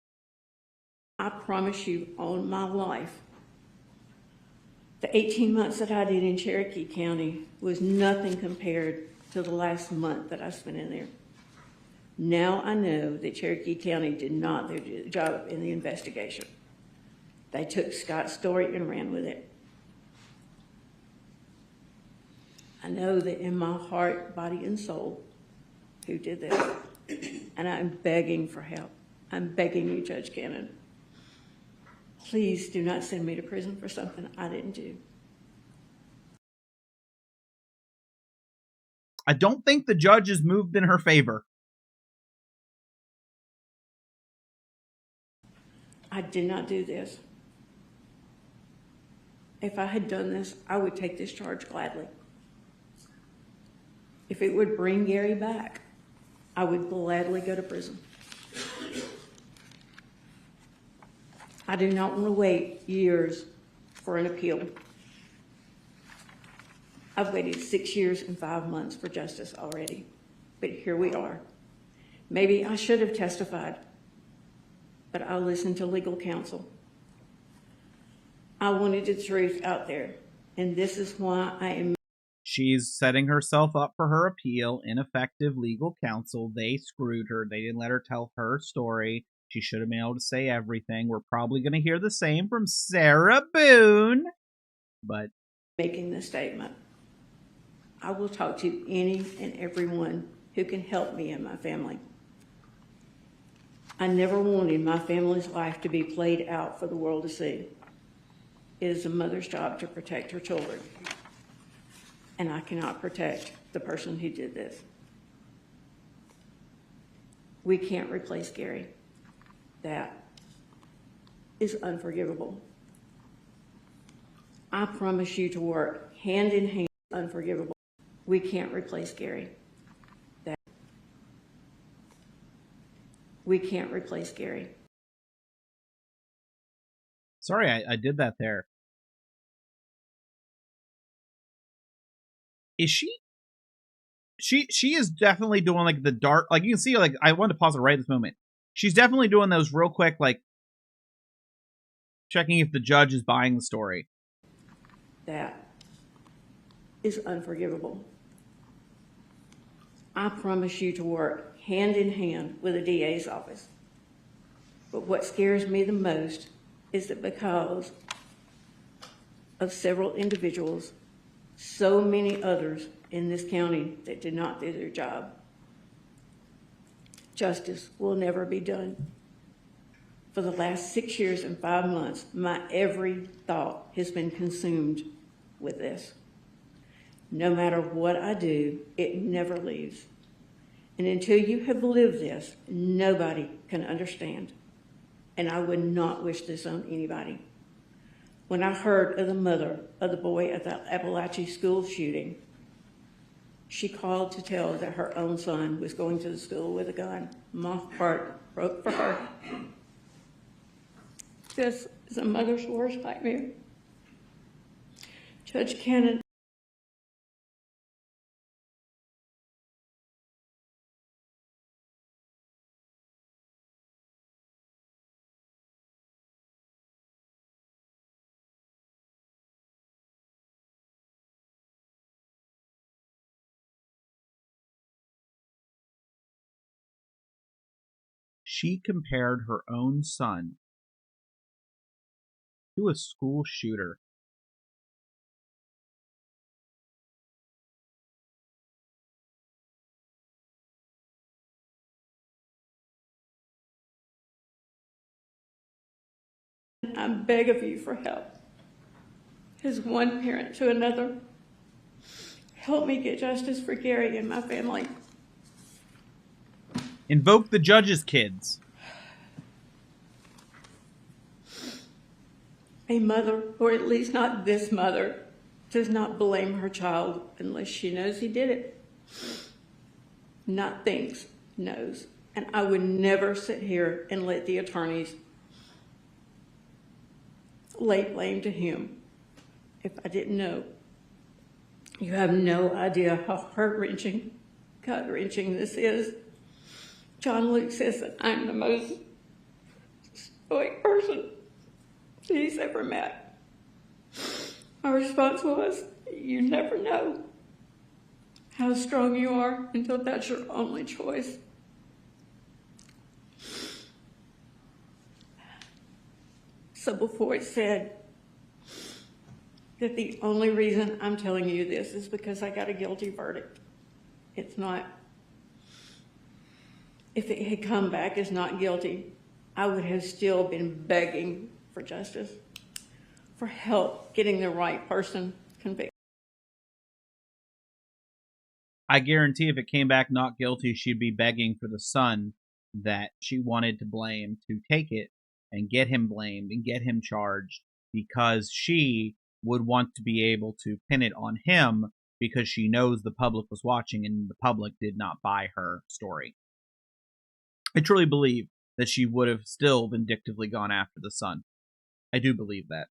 I promise you on my life, the 18 months that I did in Cherokee County was nothing compared to the last month that I spent in there. Now I know that Cherokee County did not do their job in the investigation. They took Scott's story and ran with it. I know that in my heart, body, and soul, who did this. And I'm begging for help. I'm begging you, Judge Cannon. Please do not send me to prison for something I didn't do.
I don't think the judge is moved in her favor.
I did not do this. If I had done this, I would take this charge gladly. If it would bring Gary back, I would gladly go to prison. I do not want to wait years for an appeal. I've waited 6 years and 5 months for justice already, but here we are. Maybe I should have testified, but I listened to legal counsel. I wanted the truth out there, and this is why I am.
She's setting herself up for her appeal. Ineffective legal counsel. They screwed her. They didn't let her tell her story. She should have been able to say everything. We're probably going to hear the same from Sarah Boone. But
Making this statement. I will talk to any and everyone who can help me and my family. I never wanted my family's life to be played out for the world to see. It is a mother's job to protect her children, and I cannot protect the person who did this. We can't replace Gary. That is unforgivable. I promise you to work hand in hand. Unforgivable. We can't replace Gary. That we can't replace Gary.
sorry, I did that there. Is she is definitely doing like the dark, like you can see, like I wanted to pause it right at this moment. She's definitely doing those real quick, like checking if the judge is buying the story.
That is unforgivable. I promise you to work hand in hand with the DA's office. But what scares me the most is that because of several individuals, so many others in this county that did not do their job, justice will never be done. For the last 6 years and 5 months, my every thought has been consumed with this. No matter what I do, it never leaves. And until you have lived this, nobody can understand. And I would not wish this on anybody. When I heard of the mother of the boy at the Appalachia school shooting, she called to tell that her own son was going to the school with a gun. My heart broke for her. This is a mother's worst nightmare. Judge Cannon.
She compared her own son to a school shooter.
I beg of you for help. As one parent to another, help me get justice for Gary and my family.
Invoke the judge's kids.
A mother, or at least not this mother, does not blame her child unless she knows he did it. Not thinks, knows. And I would never sit here and let the attorneys lay blame to him if I didn't know. You have no idea how heart-wrenching, gut-wrenching this is. John Luke says that I'm the most stoic person that he's ever met. My response was, you never know how strong you are until that's your only choice. So before it's said that the only reason I'm telling you this is because I got a guilty verdict, it's not. If it had come back as not guilty, I would have still been begging for justice, for help getting the right person convicted.
I guarantee if it came back not guilty, she'd be begging for the son that she wanted to blame to take it and get him blamed and get him charged, because she would want to be able to pin it on him because she knows the public was watching and the public did not buy her story. I truly believe that she would have still vindictively gone after the son. I do believe that.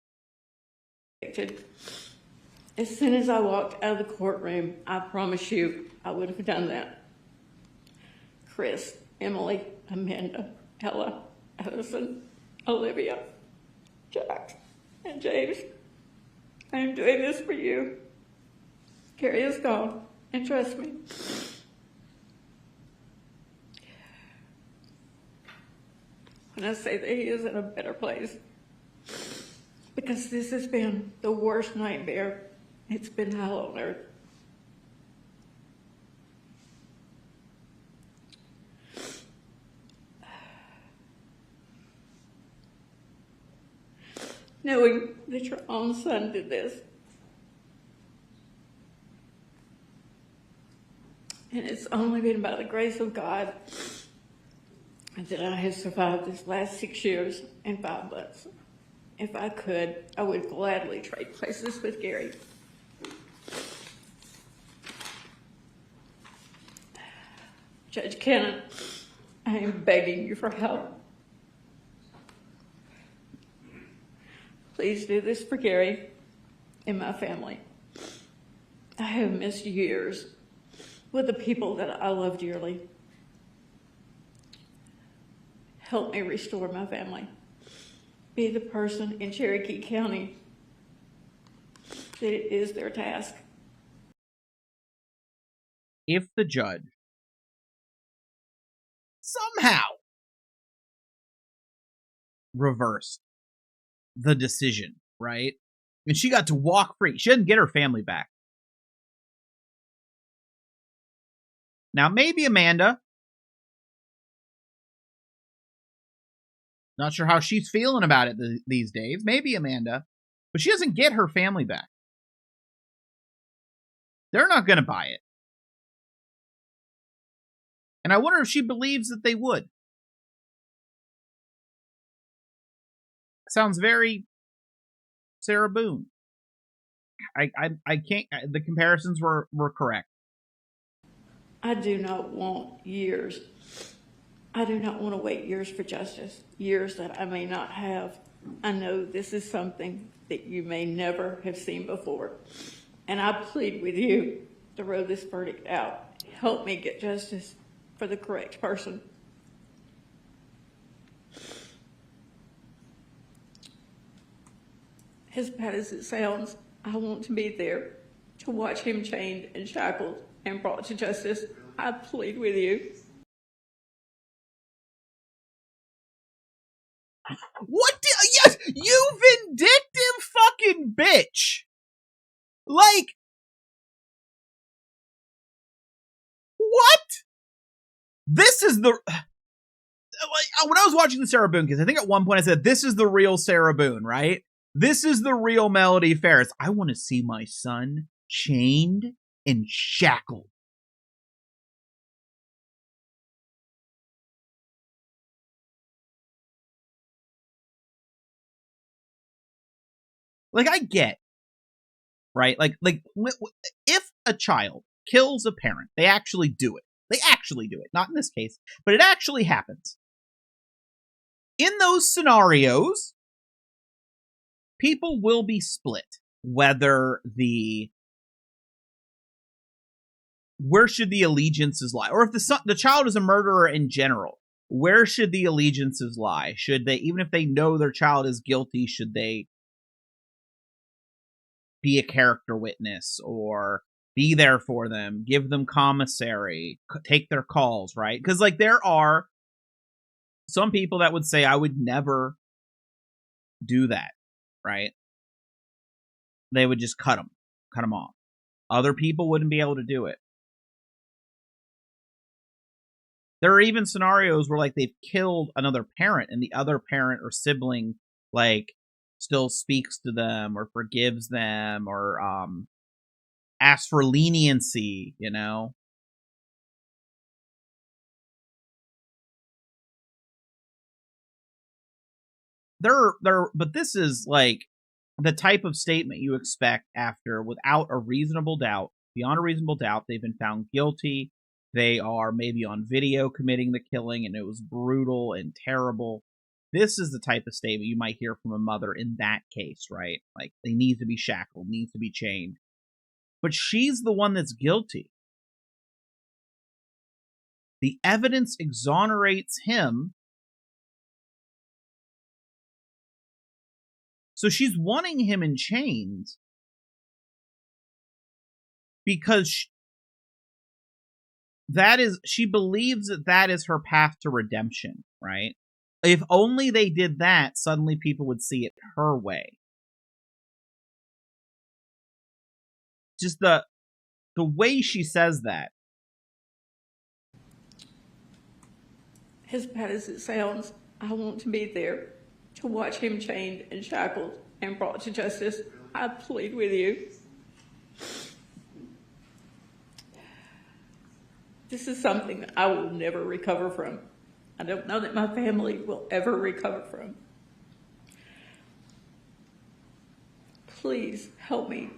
As soon as I walked out of the courtroom, I promise you I would have done that. Chris, Emily, Amanda, Ella, Addison, Olivia, Jack, and James, I am doing this for you. Gary is gone, and trust me. When I say that he is in a better place, because this has been the worst nightmare. It's been hell on earth. Knowing that your own son did this. And it's only been by the grace of God that I have survived this last 6 years and 5 months. If I could, I would gladly trade places with Gary. Judge Cannon, I am begging you for help. Please do this for Gary and my family. I have missed years with the people that I love dearly. Help me restore my family. Be the person in Cherokee County that it is their task.
If the judge somehow reversed the decision, right? And she got to walk free. She didn't get her family back. Now, maybe Amanda, not sure how she's feeling about it these days. Maybe Amanda, but she doesn't get her family back. They're not going to buy it. And I wonder if she believes that they would. Sounds very Sarah Boone. I can't. The comparisons were correct.
I do not want years. I do not want to wait years for justice, years that I may not have. I know this is something that you may never have seen before. And I plead with you to roll this verdict out. Help me get justice for the correct person. As bad as it sounds, I want to be there to watch him chained and shackled and brought to justice. I plead with you.
What? Yes, you vindictive fucking bitch. Like, what? This is the... When I was watching the Sarah Boone, because I think at one point I said, this is the real Sarah Boone, right? This is the real Melody Farris. I want to see my son chained and shackled. Like, I get, right? Like if a child kills a parent, they actually do it. They actually do it. Not in this case, but it actually happens. In those scenarios, people will be split. Where should the allegiances lie? Or if the child is a murderer in general, where should the allegiances lie? Should they, even if they know their child is guilty, should they be a character witness or be there for them, give them commissary, take their calls, right? Because, like, there are some people that would say, I would never do that, right? They would just cut them off. Other people wouldn't be able to do it. There are even scenarios where, like, they've killed another parent and the other parent or sibling, like, still speaks to them or forgives them or asks for leniency, you know? But this is, like, the type of statement you expect after, without a reasonable doubt, beyond a reasonable doubt, they've been found guilty. They are maybe on video committing the killing, and it was brutal and terrible. This is the type of statement you might hear from a mother in that case, right? Like, they need to be shackled, needs to be chained. But she's the one that's guilty. The evidence exonerates him. So she's wanting him in chains because she believes that is her path to redemption, right? If only they did that, suddenly people would see it her way. Just the way she says that.
As bad as it sounds, I want to be there to watch him chained and shackled and brought to justice. I plead with you. This is something that I will never recover from. I don't know that my family will ever recover from. Please help me.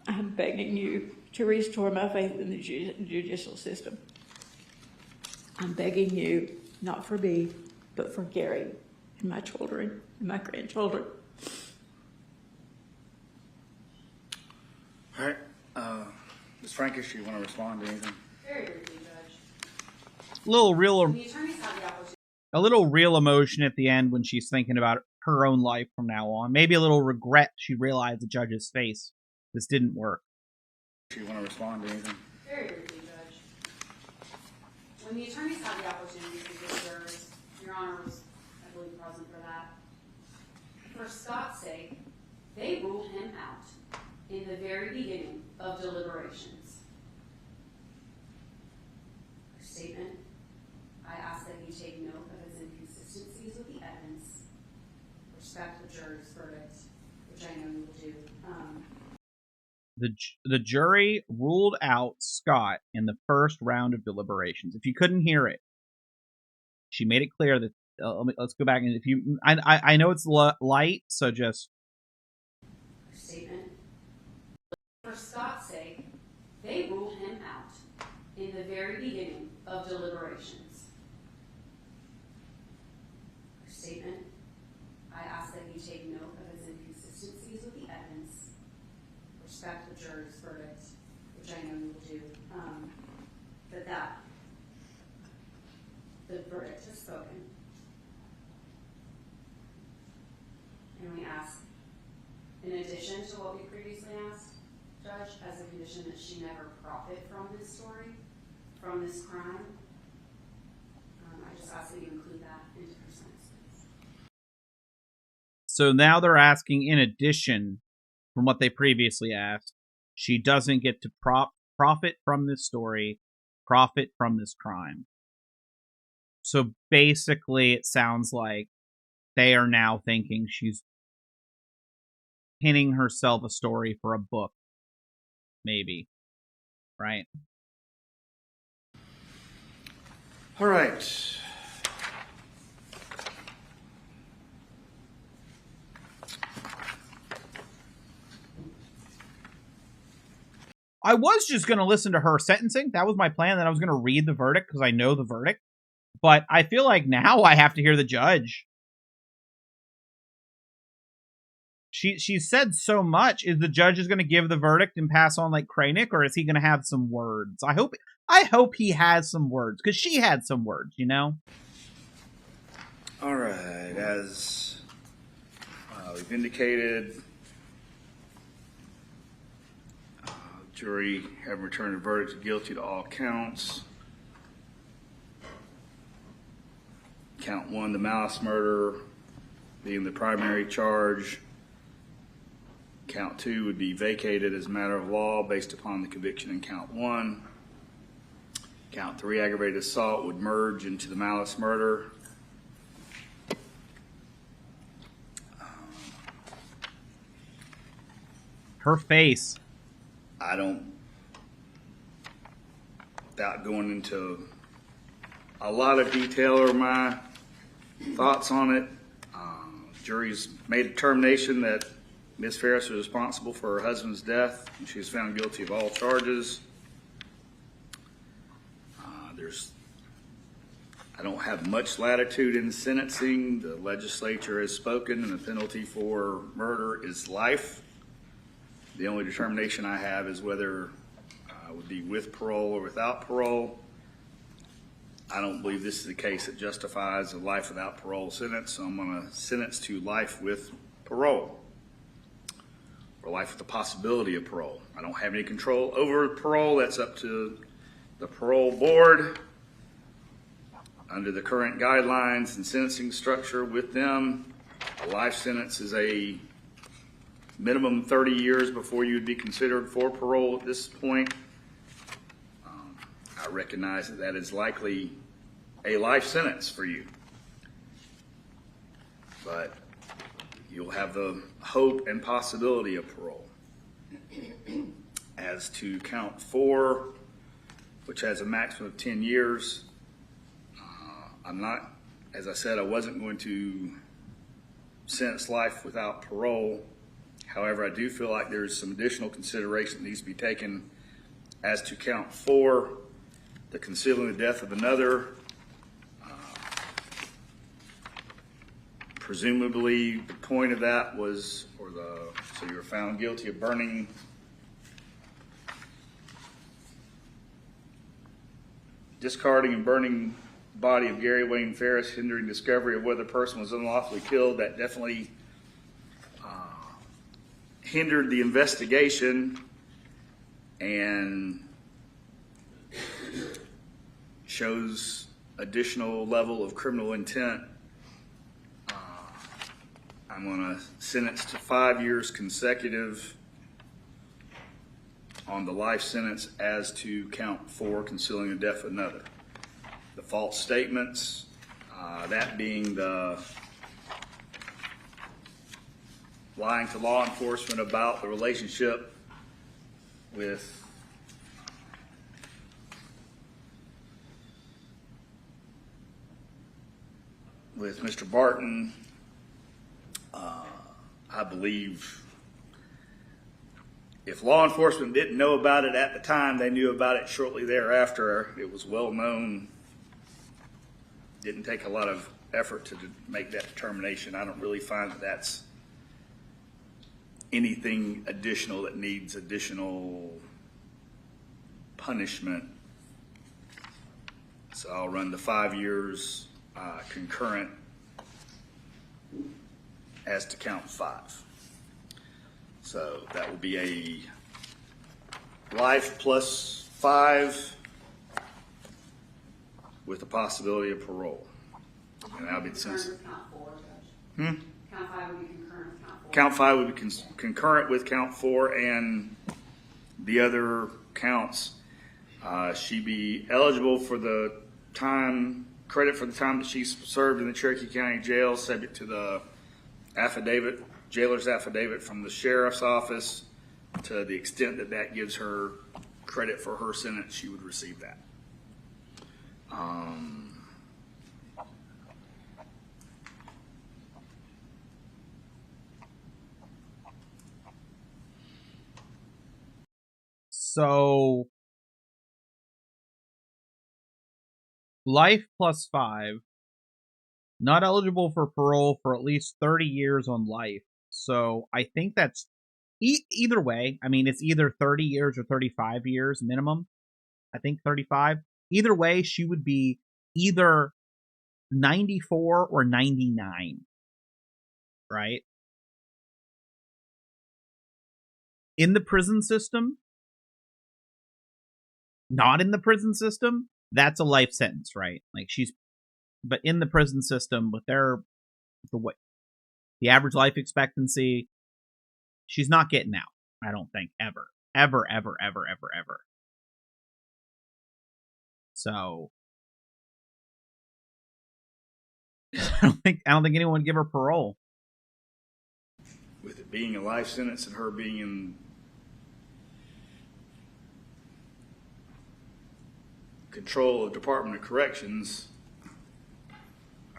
I'm begging you to restore my faith in the judicial system. I'm begging you, not for me, but for Gary and my children and my grandchildren.
All right. Ms. Frankish, you want to respond to anything?
Very briefly, Judge.
The attorneys
have the opportunity.
A little real emotion at the end when she's thinking about her own life from now on. Maybe a little regret she realized the judge's face. This didn't work.
You want to respond to anything?
Very briefly, Judge. When the attorneys have the opportunity to give jurors, Your Honor was, I believe, present for that. For Scott's sake, they ruled him out in the very beginning of deliberations. For statement, I ask that you take note of its inconsistencies with the evidence, respect the jury's verdict, which I know you will do.
The jury ruled out Scott in the first round of deliberations. If you couldn't hear it, she made it clear that let's go back and if you I know it's light, so just
statement. For Scott's sake, they ruled him out in the very beginning of deliberations. For statement, I ask that you take note of its inconsistencies with the evidence, respect the jury's verdict, which I know you will do, that the verdict is spoken. And we ask, in addition to what we previously asked, Judge, as a condition that she never profit from this story, from this crime, I just ask that you include that into her sentence.
so now they're asking, in addition from what they previously asked, she doesn't get to profit from this story, profit from this crime. So basically, it sounds like they are now thinking she's pinning herself a story for a book. Maybe. Right?
All right.
I was just going to listen to her sentencing. That was my plan. Then I was going to read the verdict because I know the verdict. But I feel like now I have to hear the judge. She said so much. Is the judge is going to give the verdict and pass on like Kranick, or is he going to have some words? I hope he has some words, because she had some words, you know?
All right. As we've indicated, jury have returned a verdict of guilty to all counts. Count 1, the malice murder, being the primary charge. Count 2 would be vacated as a matter of law based upon the conviction in count 1. Count 3, aggravated assault, would merge into the malice murder.
Her face.
I don't, without going into a lot of detail or my thoughts on it, jury's made a determination that Ms. Ferris was responsible for her husband's death, and she was found guilty of all charges. I don't have much latitude in sentencing. The legislature has spoken, and the penalty for murder is life. The only determination I have is whether it would be with parole or without parole. I don't believe this is a case that justifies a life without parole sentence, so I'm going to sentence to life with parole, or life with the possibility of parole. I don't have any control over parole. That's up to the parole board. Under the current guidelines and sentencing structure with them, a life sentence is a minimum 30 years before you would be considered for parole at this point. I recognize that that is likely a life sentence for you, but you'll have the hope and possibility of parole. As to count 4, which has a maximum of 10 years, I'm not, as I said, I wasn't going to sentence life without parole. However, I do feel like there's some additional consideration that needs to be taken as to count 4, the concealing the death of another. Presumably, the point of that was, so you were found guilty of discarding and burning the body of Gary Wayne Ferris, hindering discovery of whether the person was unlawfully killed. That definitely hindered the investigation and shows additional level of criminal intent. I'm going to sentence to 5 years consecutive on the life sentence as to count 4, concealing the death of another. The false statements, that being the lying to law enforcement about the relationship with Mr. Barton. I believe if law enforcement didn't know about it at the time, they knew about it shortly thereafter. It was well known. Didn't take a lot of effort to make that determination. I don't really find that that's anything additional that needs additional punishment. So I'll run the 5 years concurrent as to count 5. So that will be a life plus 5 with the possibility of parole. And that'll be the sentence.
Count 5 would be concurrent with count 4.
Count 5 would be concurrent with count 4 and the other counts. She'd be eligible for the credit for the time that she served in the Cherokee County Jail, subject to the jailer's affidavit from the sheriff's office. To the extent that that gives her credit for her sentence, she would receive that.
So life plus 5, not eligible for parole for at least 30 years on life. So I think that's either way. I mean, it's either 30 years or 35 years minimum. I think 35. Either way, she would be either 94 or 99, right? In the prison system, not in the prison system, that's a life sentence, right? Like but in the prison system, with the average life expectancy, she's not getting out. I don't think ever. So I don't think anyone would give her parole.
With it being a life sentence and her being in control of Department of Corrections,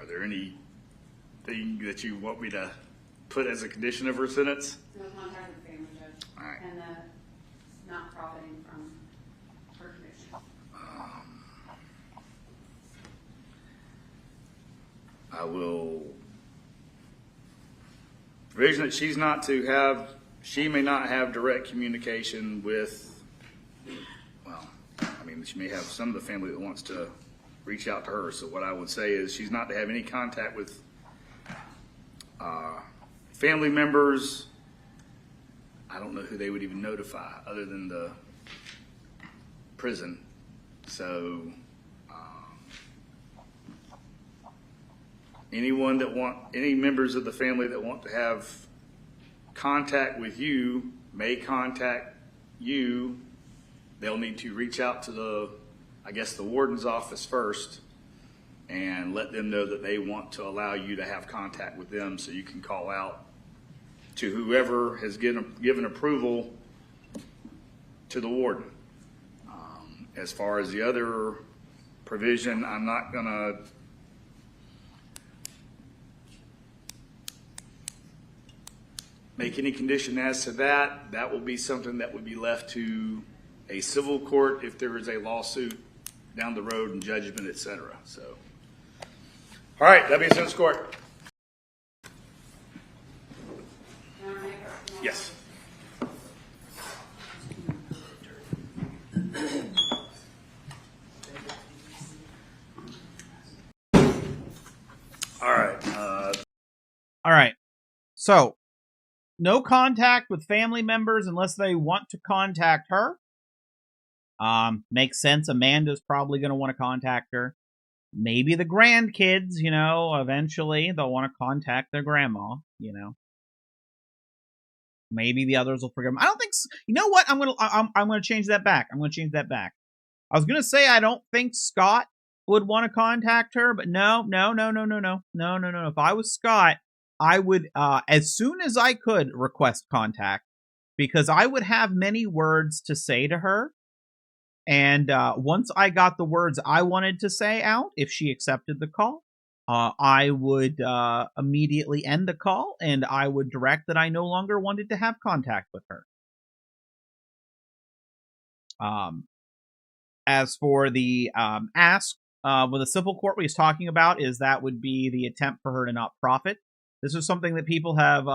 are there anything that you want me to put as a condition of her sentence?
No contact with the family, Judge.
All right.
And not profiting from her conviction.
I will provision that she's not to have she may not have direct communication with, well, I mean, she may have some of the family that wants to reach out to her. So what I would say is she's not to have any contact with family members. I don't know who they would even notify other than the prison. So any members of the family that want to have contact with you may contact you. They'll need to reach out to the warden's office first and let them know that they want to allow you to have contact with them, so you can call out to whoever has given approval to the warden. As far as the other provision, I'm not going to make any condition as to that. That will be something that would be left to a civil court if there is a lawsuit down the road and judgment, etc. So, all right, that being said, court. Yes.
All right. So, no contact with family members unless they want to contact her. Makes sense. Amanda's probably going to want to contact her. Maybe the grandkids, eventually they'll want to contact their grandma, Maybe the others will forgive them. I don't think. You know what? I'm gonna change that back. I was gonna say I don't think Scott would want to contact her, but no. If I was Scott, I would, as soon as I could, request contact, because I would have many words to say to her. And once I got the words I wanted to say out, if she accepted the call, I would immediately end the call, and I would direct that I no longer wanted to have contact with her. As for the ask, with the civil court what he's talking about is that would be the attempt for her to not profit. This is something that people have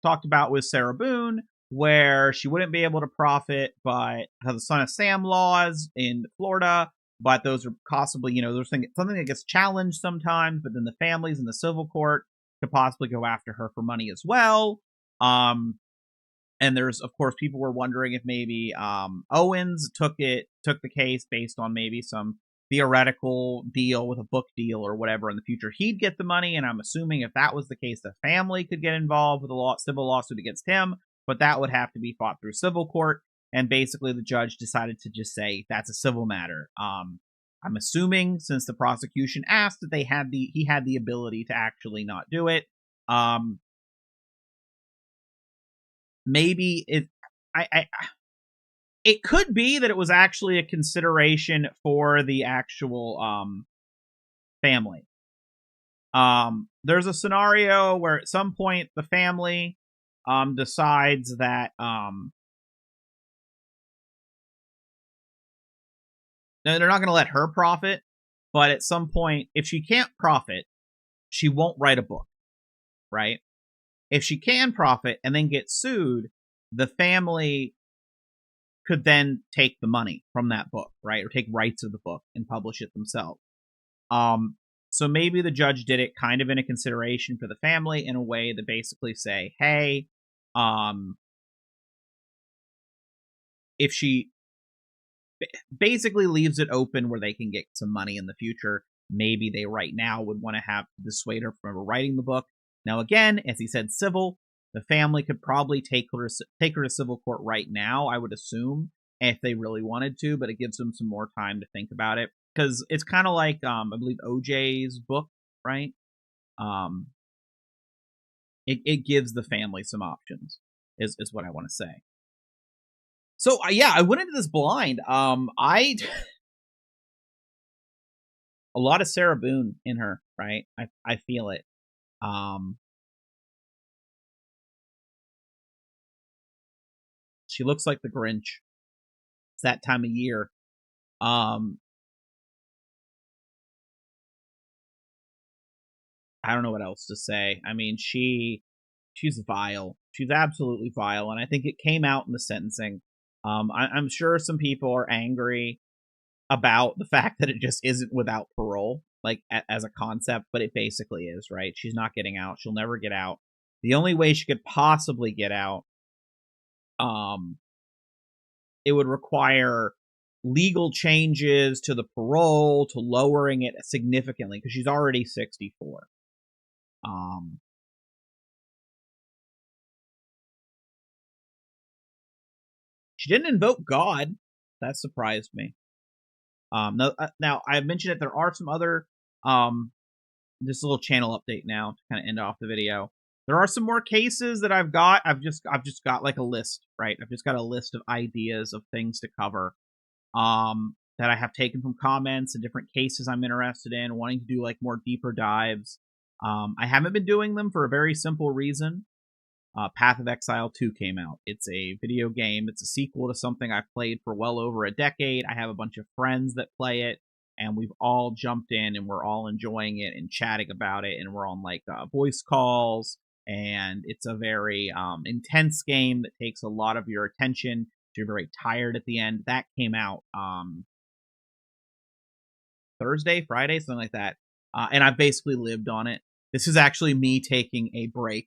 talked about with Sarah Boone, where she wouldn't be able to profit, but has the Son of Sam laws in Florida, but those are possibly, there's something that gets challenged sometimes, but then the families in the civil court could possibly go after her for money as well. And there's, of course, people were wondering if maybe Owens took the case based on maybe some theoretical deal with a book deal or whatever in the future. He'd get the money, and I'm assuming if that was the case, the family could get involved with a civil lawsuit against him, but that would have to be fought through civil court. And basically, the judge decided to just say that's a civil matter. I'm assuming since the prosecution asked that he had the ability to actually not do it. Maybe it could be that it was actually a consideration for the actual family. There's a scenario where at some point the family decides that they're not going to let her profit, but at some point, if she can't profit, she won't write a book, right? If she can profit and then get sued, the family could then take the money from that book, right? Or take rights of the book and publish it themselves. So maybe the judge did it kind of in a consideration for the family in a way that basically say, hey, if she basically leaves it open where they can get some money in the future, maybe they right now would want to have to dissuade her from writing the book. Now, again, as he said, civil, the family could probably take her to civil court right now, I would assume, if they really wanted to, but it gives them some more time to think about it. Because it's kind of like, I believe, OJ's book, right? It gives the family some options, is what I want to say. So, yeah, I went into this blind. A lot of Sarah Boone in her, right? I feel it. She looks like the Grinch. It's that time of year. I don't know what else to say. I mean, she's vile. She's absolutely vile, and I think it came out in the sentencing. I'm sure some people are angry about the fact that it just isn't without parole, like as a concept, but it basically is, right? She's not getting out. She'll never get out. The only way she could possibly get out, it would require legal changes to the parole, to lowering it significantly, because she's already 64. She didn't invoke God. That surprised me. Now I mentioned that there are some other, just a little channel update now to kind of end off the video. There are some more cases that I've got. I've just got like a list, right? I've just got a list of ideas of things to cover, that I have taken from comments and different cases I'm interested in, wanting to do like more deeper dives. I haven't been doing them for a very simple reason. Path of Exile 2 came out. It's a video game. It's a sequel to something I've played for well over a decade. I have a bunch of friends that play it, and we've all jumped in and we're all enjoying it and chatting about it, and we're on like voice calls, and it's a very intense game that takes a lot of your attention. You're very tired at the end. That came out Thursday, Friday, something like that, and I've basically lived on it. This is actually me taking a break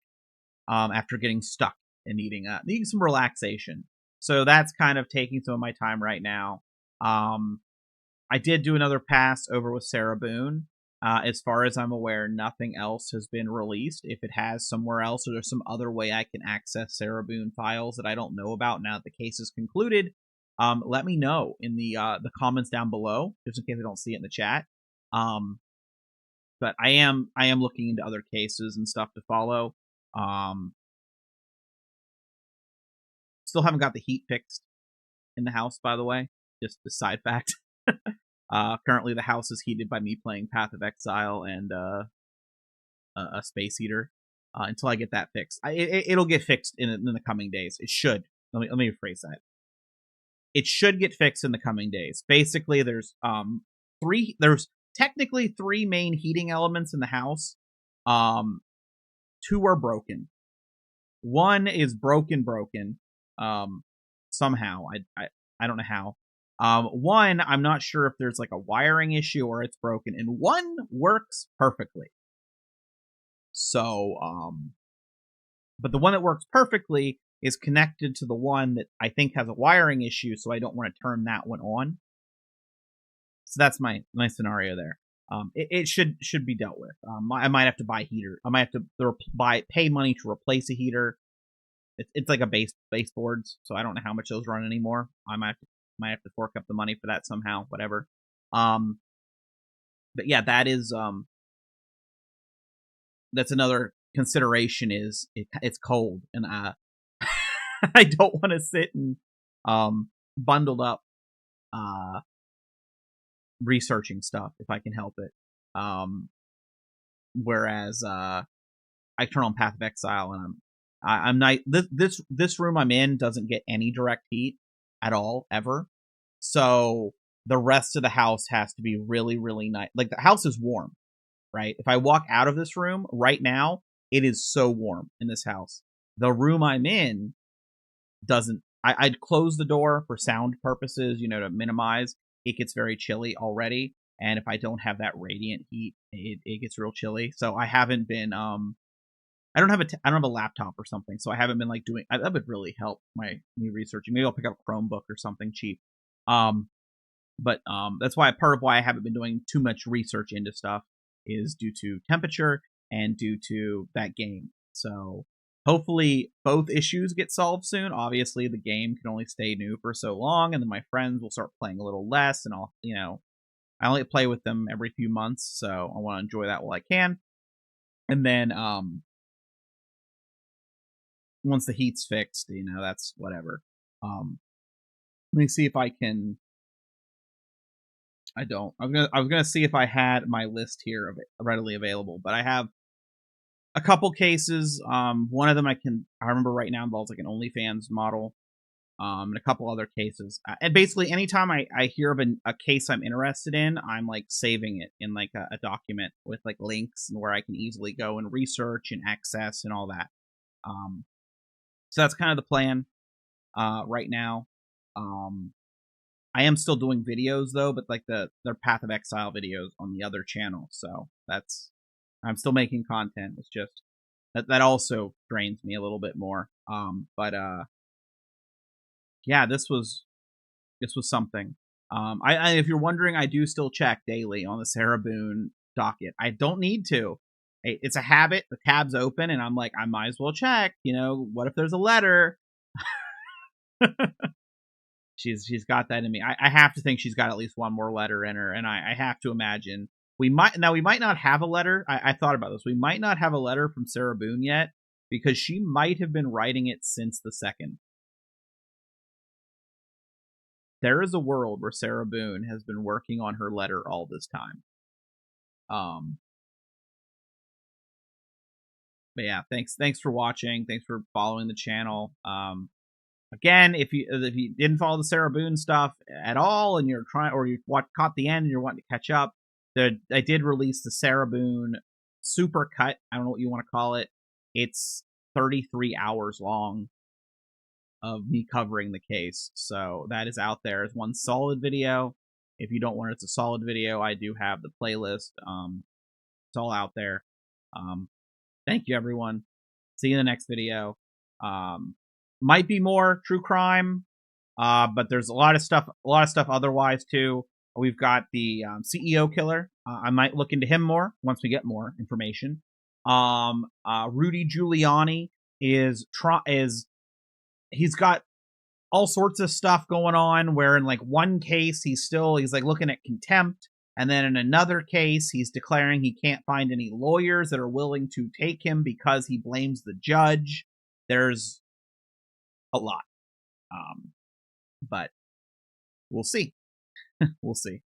after getting stuck and needing some relaxation. So that's kind of taking some of my time right now. I did do another pass over with Sarah Boone. As far as I'm aware, nothing else has been released. If it has somewhere else, or there's some other way I can access Sarah Boone files that I don't know about now that the case is concluded, let me know in the comments down below, just in case I don't see it in the chat. But I am looking into other cases and stuff to follow. Still haven't got the heat fixed in the house, by the way. Just a side fact. Currently, the house is heated by me playing Path of Exile and a space heater. Until I get that fixed, it'll get fixed in the coming days. It should. Let me rephrase that. It should get fixed in the coming days. Basically, there's technically three main heating elements in the house. Two are broken. One is broken. Somehow I don't know how. One, I'm not sure if there's like a wiring issue or it's broken, and one works perfectly. So, but the one that works perfectly is connected to the one that I think has a wiring issue, so I don't want to turn that one on. So that's my scenario there. It should be dealt with. I might have to buy a heater. I might have to pay money to replace a heater. It's like a baseboards, so I don't know how much those run anymore. I might have to fork up the money for that somehow. Whatever. But yeah, that is that's another consideration. Is it's cold, and I don't want to sit and bundled up researching stuff if I can help it. Whereas I turn on Path of Exile and I'm not this room I'm in doesn't get any direct heat at all ever. So the rest of the house has to be really, really nice. Like, the house is warm, right? If I walk out of this room right now, it is so warm in this house. The room I'm in doesn't. I'd close the door for sound purposes, to minimize. It gets very chilly already, and if I don't have that radiant heat, it gets real chilly. So I haven't been I don't have a laptop or something, so I haven't been like doing. That would really help me researching. Maybe I'll pick up a Chromebook or something cheap. But that's why part of why I haven't been doing too much research into stuff is due to temperature and due to that game. So hopefully both issues get solved soon. Obviously, the game can only stay new for so long, and then my friends will start playing a little less, and I only play with them every few months, so I want to enjoy that while I can. And then once the heat's fixed, that's whatever. Let me see if I can. I don't. I was gonna see if I had my list here of it readily available, but I have a couple cases. One of them I remember right now involves like an OnlyFans model, and a couple other cases. And basically, anytime I hear of a case I'm interested in, I'm like saving it in like a document with like links and where I can easily go and research and access and all that. So that's kind of the plan right now. I am still doing videos though, but like their Path of Exile videos on the other channel. So I'm still making content. It's just that also drains me a little bit more. But yeah, this was something. I if you're wondering, I do still check daily on the Sarah Boone docket. I don't need to. It's a habit. The tab's open, and I'm like, I might as well check. What if there's a letter? She's got that in me. I have to think she's got at least one more letter in her, and I have to imagine we might not have a letter. I thought about this. We might not have a letter from Sarah Boone yet because she might have been writing it since the 2nd. There is a world where Sarah Boone has been working on her letter all this time. But yeah, thanks for watching. Thanks for following the channel. Again, if you didn't follow the Sarah Boone stuff at all, and you're trying, or you caught the end and you're wanting to catch up, I did release the Sarah Boone super cut. I don't know what you want to call it. It's 33 hours long of me covering the case, so that is out there as one solid video. If you don't want it's a solid video, I do have the playlist. It's all out there. Thank you, everyone. See you in the next video. Might be more true crime, but there's a lot of stuff otherwise too. We've got the CEO killer. I might look into him more once we get more information. Rudy Giuliani he's got all sorts of stuff going on where in like one case he's like looking at contempt, and then in another case he's declaring he can't find any lawyers that are willing to take him because he blames the judge. There's a lot. But we'll see. We'll see.